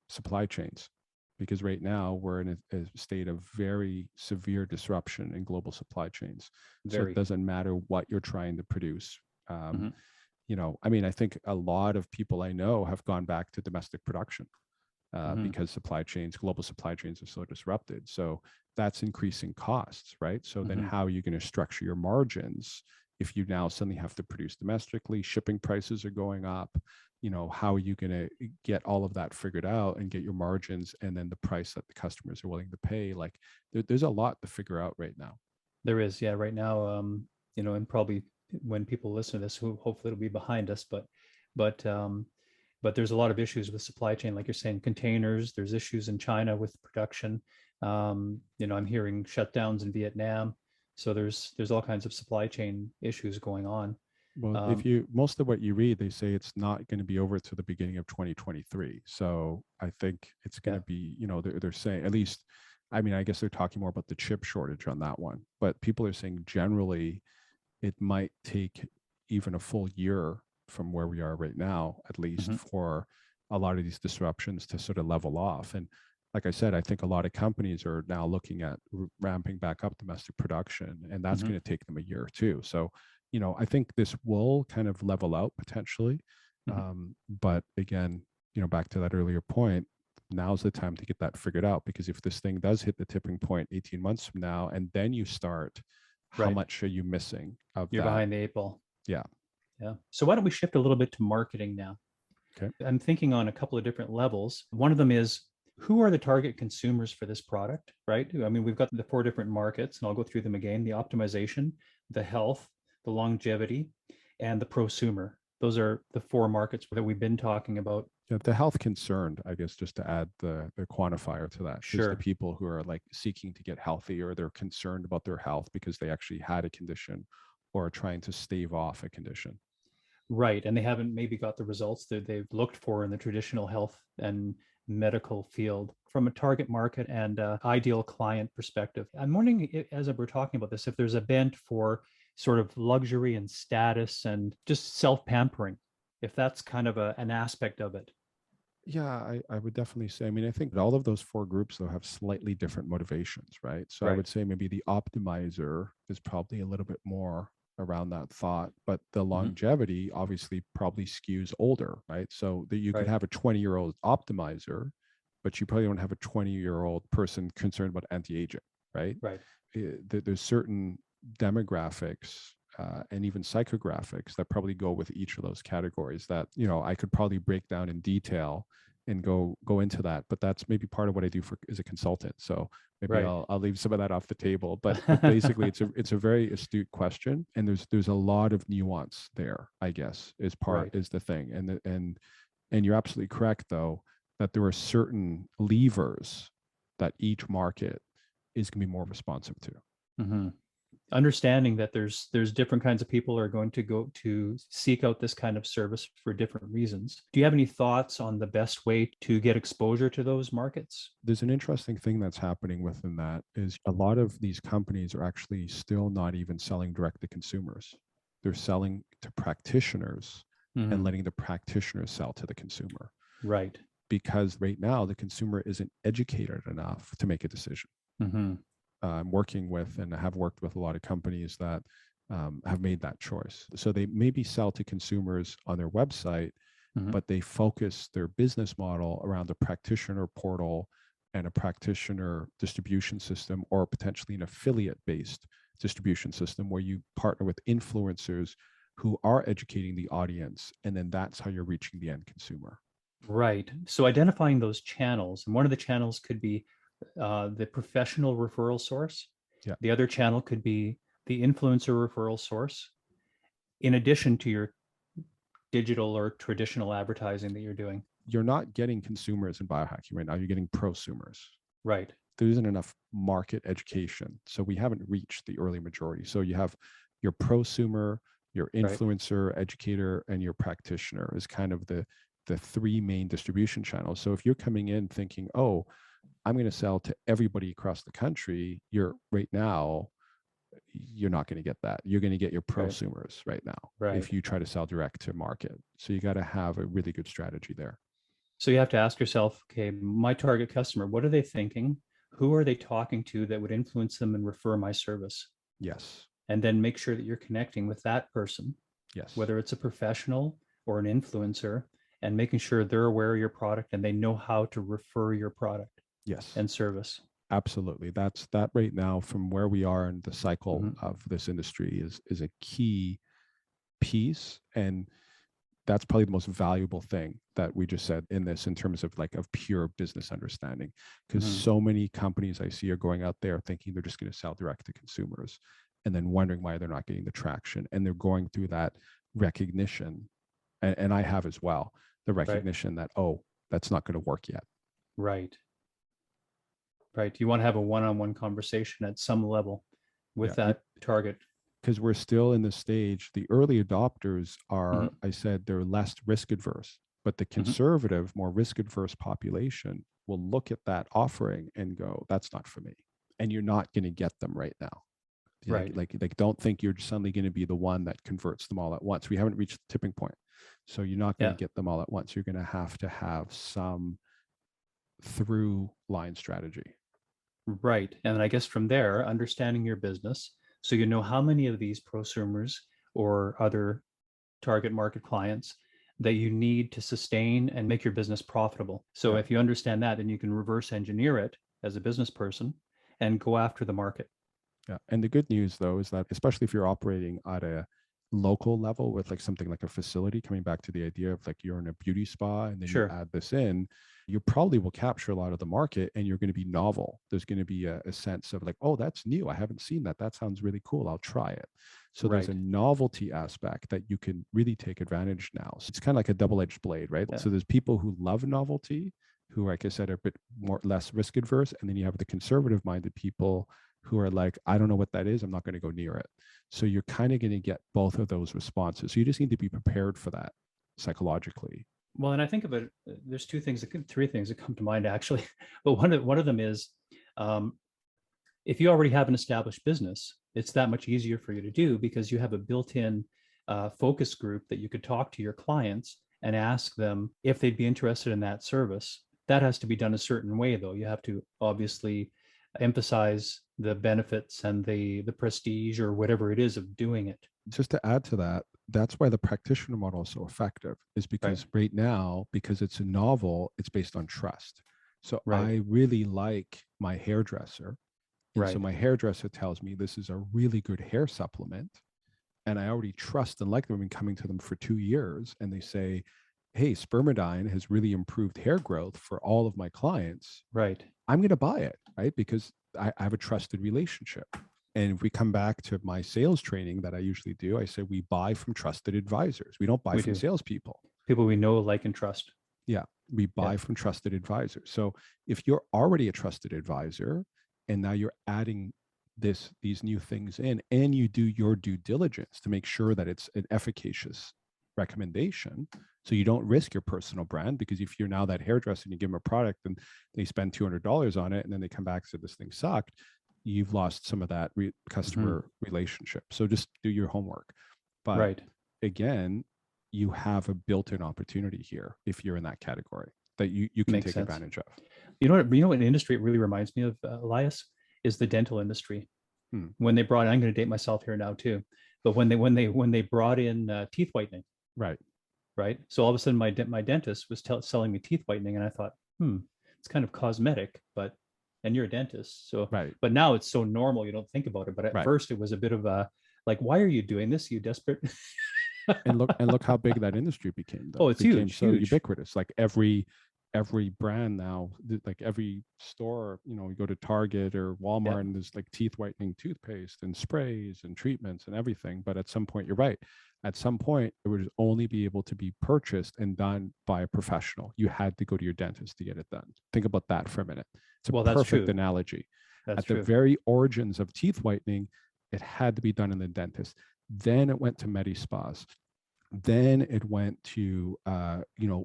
supply chains, because right now we're in a state of very severe disruption in global supply chains. So it doesn't matter what you're trying to produce. I think a lot of people I know have gone back to domestic production because global supply chains are so disrupted. So that's increasing costs, right? So then how are you going to structure your margins if you now suddenly have to produce domestically? Shipping prices are going up. How are you going to get all of that figured out and get your margins and then the price that the customers are willing to pay? Like there's a lot to figure out right now. There is, yeah, right now, and probably when people listen to this, hopefully it'll be behind us, but there's a lot of issues with supply chain, like you're saying, containers. There's issues in China with production. I'm hearing shutdowns in Vietnam. So there's all kinds of supply chain issues going on. Well, most of what you read, they say it's not going to be over to the beginning of 2023. So I think it's going to be, they're saying, at least, I guess they're talking more about the chip shortage on that one, but people are saying generally it might take even a full year from where we are right now, at least for a lot of these disruptions to sort of level off. And like I said, I think a lot of companies are now looking at ramping back up domestic production, and that's going to take them a year or two. So, I think this will kind of level out potentially. But again, back to that earlier point, now's the time to get that figured out, because if this thing does hit the tipping point 18 months from now, and then you start, how much are you missing of You're behind the 8 ball. Yeah. Yeah. So why don't we shift a little bit to marketing now? Okay. I'm thinking on a couple of different levels. One of them is, who are the target consumers for this product, right? We've got the 4 different markets, and I'll go through them again: the optimization, the health, the longevity, and the prosumer. Those are the 4 markets that we've been talking about. Yeah, the health concerned, I guess, just to add the quantifier to that. Sure. The people who are like seeking to get healthy, or they're concerned about their health because they actually had a condition or are trying to stave off a condition. Right. And they haven't maybe got the results that they've looked for in the traditional health and medical field. From a target market and ideal client perspective, I'm wondering, as we're talking about this, if there's a bent for sort of luxury and status and just self-pampering, if that's kind of an aspect of it. Yeah, I would definitely say, I think all of those 4 groups, though, have slightly different motivations, right? So I would say maybe the optimizer is probably a little bit more around that thought, but the longevity obviously probably skews older, right? So that you could have a 20-year-old optimizer, but you probably don't have a 20-year-old person concerned about anti-aging, right? Right. There's certain demographics and even psychographics that probably go with each of those categories that, I could probably break down in detail and go into that, but that's maybe part of what I do as a consultant. So maybe I'll leave some of that off the table, but basically it's a very astute question, and there's a lot of nuance there, I guess, is the thing. And And you're absolutely correct, though, that there are certain levers that each market is going to be more responsive to. Mm-hmm. Understanding that there's different kinds of people are going to go to seek out this kind of service for different reasons. Do you have any thoughts on the best way to get exposure to those markets? There's an interesting thing that's happening within that is a lot of these companies are actually still not even selling direct to consumers. They're selling to practitioners and letting the practitioners sell to the consumer. Right. Because right now the consumer isn't educated enough to make a decision. I'm working with and have worked with a lot of companies that have made that choice. So they maybe sell to consumers on their website, but they focus their business model around a practitioner portal and a practitioner distribution system, or potentially an affiliate-based distribution system where you partner with influencers who are educating the audience, and then that's how you're reaching the end consumer. Right. So identifying those channels, and one of the channels could be the professional referral source. Yeah. The other channel could be the influencer referral source, in addition to your digital or traditional advertising that you're doing. You're not getting consumers in biohacking right now. You're getting prosumers. Right. There isn't enough market education. So we haven't reached the early majority. So you have your prosumer, your influencer, educator, and your practitioner is kind of the three main distribution channels. So if you're coming in thinking, oh, I'm going to sell to everybody across the country, you're not going to get that. You're going to get your prosumers right now if you try to sell direct to market. So you got to have a really good strategy there. So you have to ask yourself, okay, my target customer, what are they thinking? Who are they talking to that would influence them and refer my service? Yes. And then make sure that you're connecting with that person. Yes. Whether it's a professional or an influencer, and making sure they're aware of your product and they know how to refer your product. Yes. And service. Absolutely. That's that right now from where we are in the cycle of this industry is a key piece. And that's probably the most valuable thing that we just said in this in terms of pure business understanding. Because so many companies I see are going out there thinking they're just going to sell direct to consumers and then wondering why they're not getting the traction. And they're going through that recognition. And I have as well, the recognition that, oh, that's not going to work yet. Right. Right. You want to have a one-on-one conversation at some level with that target. Because we're still in the stage, the early adopters are, I said, they're less risk adverse, but the conservative, more risk adverse population will look at that offering and go, that's not for me. And you're not going to get them right now. Right. Like don't think you're suddenly going to be the one that converts them all at once. We haven't reached the tipping point. So you're not going to get them all at once. You're going to have some through line strategy. Right. And I guess from there, understanding your business, so you know how many of these prosumers or other target market clients that you need to sustain and make your business profitable. So if you understand that, then you can reverse engineer it as a business person and go after the market. Yeah. And the good news though is that especially if you're operating at a local level with something like a facility, coming back to the idea of you're in a beauty spa and then you add this in, you probably will capture a lot of the market and you're going to be novel. There's going to be a sense of oh, that's new. I haven't seen that. That sounds really cool. I'll try it. So there's a novelty aspect that you can really take advantage now. So it's kind of like a double-edged blade, right? So there's people who love novelty, who, like I said, are a bit less risk adverse. And then you have the conservative minded people who are I don't know what that is. I'm not going to go near it. So you're kind of going to get both of those responses. So you just need to be prepared for that psychologically. Well, and I think of it, there's three things that come to mind actually. But one of them is, if you already have an established business, it's that much easier for you to do because you have a built-in focus group that you could talk to your clients and ask them if they'd be interested in that service. That has to be done a certain way, though. You have to obviously emphasize the benefits and the prestige or whatever it is of doing it. Just to add to that, that's why the practitioner model is so effective, is because right now, because it's a novel, it's based on trust. So I really like my hairdresser. And so my hairdresser tells me this is a really good hair supplement. And I already trust and like them. I've been coming to them for 2 years. And they say, hey, Spermidine has really improved hair growth for all of my clients. Right. I'm going to buy it, right? Because I have a trusted relationship. And if we come back to my sales training that I usually do, I say we buy from trusted advisors. We don't buy from salespeople. People we know, like, and trust. Yeah, we buy from trusted advisors. So if you're already a trusted advisor and now you're adding these new things in, and you do your due diligence to make sure that it's an efficacious recommendation, so you don't risk your personal brand, because if you're now that hairdresser and you give them a product and they spend $200 on it and then they come back and say this thing sucked, you've lost some of that customer relationship. So just do your homework. But Right. again, you have a built-in opportunity here if you're in that category that you can Makes take sense. advantage of. You know what industry it really reminds me of, Elias, is the dental industry. When they brought, I'm going to date myself here now too, but when they brought in teeth whitening, Right. So all of a sudden my dentist was selling me teeth whitening, and I thought, it's kind of cosmetic, but and you're a dentist, so Right. but now it's so normal you don't think about it. But at first it was a bit of a like, why are you doing this? You desperate? and look how big that industry became, though. Oh, it's it became huge, so huge. ubiquitous. Like every brand now, like every store, you go to Target or Walmart, and there's like teeth whitening toothpaste and sprays and treatments and everything. But at some point, you're right, at some point it would only be able to be purchased and done by a professional. You had to go to your dentist to get it done. Think about that for a minute. It's a perfect analogy. At the very origins of teeth whitening, it had to be done in the dentist. Then it went to med spas. Then it went to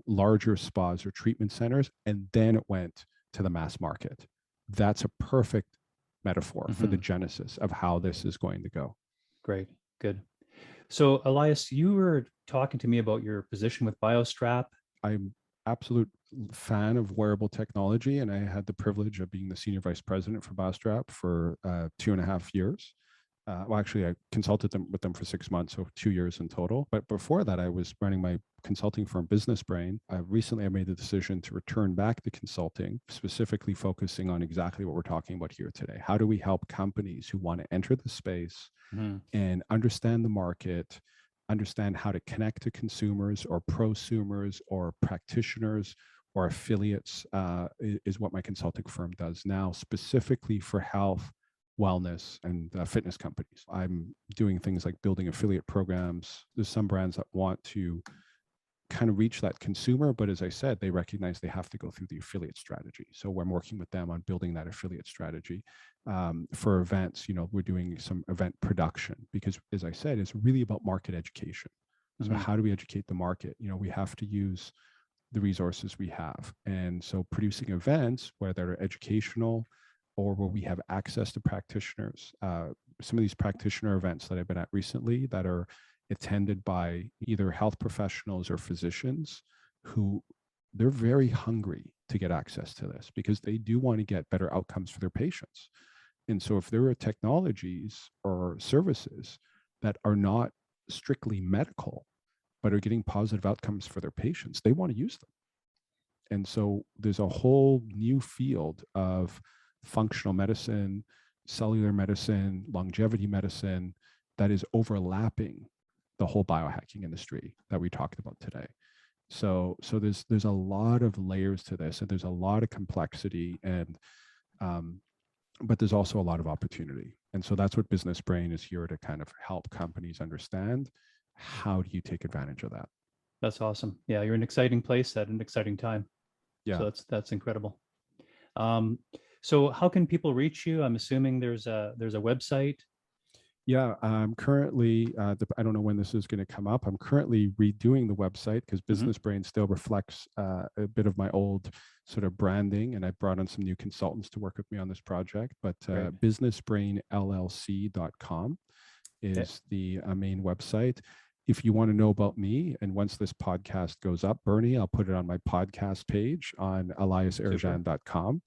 larger spas or treatment centers, and then it went to the mass market. That's a perfect metaphor for the genesis of how this is going to go. Great, good. So Elias, you were talking to me about your position with BioStrap. I'm absolute fan of wearable technology, and I had the privilege of being the senior vice president for BioStrap for 2.5 years. Well, actually, I consulted with them for 6 months, so 2 years in total. But before that, I was running my consulting firm, Business Brain. Recently, I made the decision to return back to consulting, specifically focusing on exactly what we're talking about here today. How do we help companies who want to enter the space and understand the market, understand how to connect to consumers or prosumers or practitioners or affiliates, is what my consulting firm does now, specifically for health, wellness, and fitness companies. I'm doing things like building affiliate programs. There's some brands that want to kind of reach that consumer, but as I said, they recognize they have to go through the affiliate strategy. So we're working with them on building that affiliate strategy. For events, we're doing some event production, because as I said, it's really about market education. So how do we educate the market? We have to use the resources we have. And so producing events, whether they're educational or where we have access to practitioners. Some of these practitioner events that I've been at recently that are attended by either health professionals or physicians who they're very hungry to get access to this because they do want to get better outcomes for their patients. And so if there are technologies or services that are not strictly medical, but are getting positive outcomes for their patients, they want to use them. And so there's a whole new field of functional medicine, cellular medicine, longevity medicine that is overlapping the whole biohacking industry that we talked about today. So there's a lot of layers to this, and there's a lot of complexity, and but there's also a lot of opportunity. And so that's what Business Brain is here to kind of help companies understand. How do you take advantage of that? That's awesome. Yeah, you're in an exciting place at an exciting time. Yeah. So that's incredible. So how can people reach you? I'm assuming there's a website. Yeah, I'm currently, I don't know when this is going to come up. I'm currently redoing the website because Business Brain still reflects a bit of my old sort of branding. And I brought on some new consultants to work with me on this project. But businessbrainllc.com is the main website. If you want to know about me, and once this podcast goes up, Bernie, I'll put it on my podcast page on eliasarjan.com.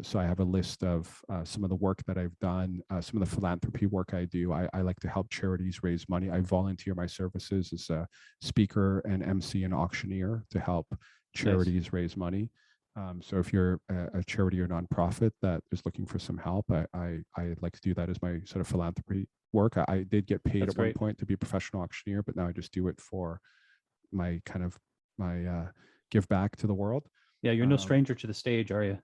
So I have a list of some of the work that I've done, some of the philanthropy work I do. I like to help charities raise money. I volunteer my services as a speaker and MC and auctioneer to help charities raise money. So if you're a charity or nonprofit that is looking for some help, I like to do that as my sort of philanthropy work. I did get paid at one point to be a professional auctioneer, but now I just do it for my kind of my give back to the world. Yeah, you're no stranger to the stage, are you?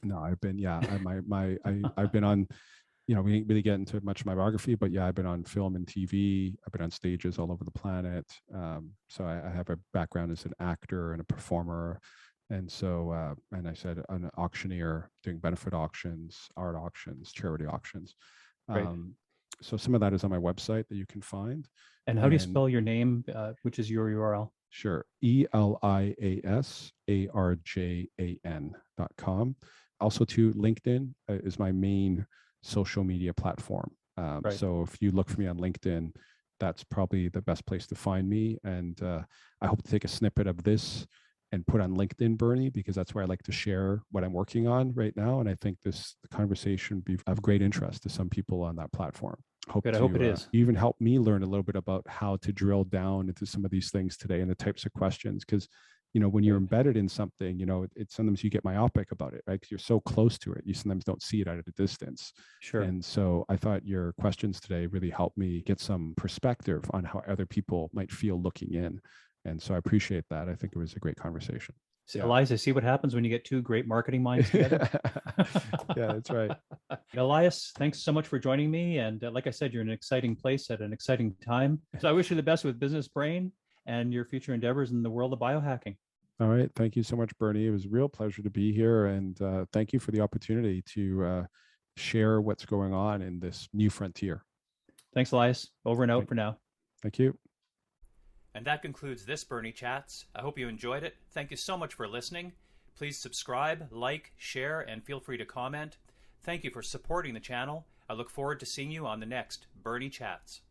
No, I've been, I've been on we didn't really get into much of my biography, but yeah, I've been on film and TV. I've been on stages all over the planet. So I have a background as an actor and a performer. And so, and I said an auctioneer doing benefit auctions, art auctions, charity auctions. Great. So some of that is on my website that you can find. And how do you spell your name, which is your URL? Sure. ELIASARJAN.com. Also to LinkedIn is my main social media platform. Right. So if you look for me on LinkedIn, that's probably the best place to find me. And I hope to take a snippet of this and put on LinkedIn, Bernie, because that's where I like to share what I'm working on right now. And I think the conversation would be of great interest to some people on that platform. Good. I hope it is. Even help me learn a little bit about how to drill down into some of these things today and the types of questions. Because, when you're embedded in something, it's sometimes you get myopic about it, right? Because you're so close to it, you sometimes don't see it at a distance. Sure. And so I thought your questions today really helped me get some perspective on how other people might feel looking in. And so I appreciate that. I think it was a great conversation. So, yeah. Elias, see what happens when you get two great marketing minds together. Yeah, that's right. Elias, thanks so much for joining me. And like I said, you're in an exciting place at an exciting time. So I wish you the best with Business Brain and your future endeavors in the world of biohacking. All right. Thank you so much, Bernie. It was a real pleasure to be here. And thank you for the opportunity to share what's going on in this new frontier. Thanks, Elias. Over and out for now. Thank you. And that concludes this Bernie Chats. I hope you enjoyed it. Thank you so much for listening. Please subscribe, like, share, and feel free to comment. Thank you for supporting the channel. I look forward to seeing you on the next Bernie Chats.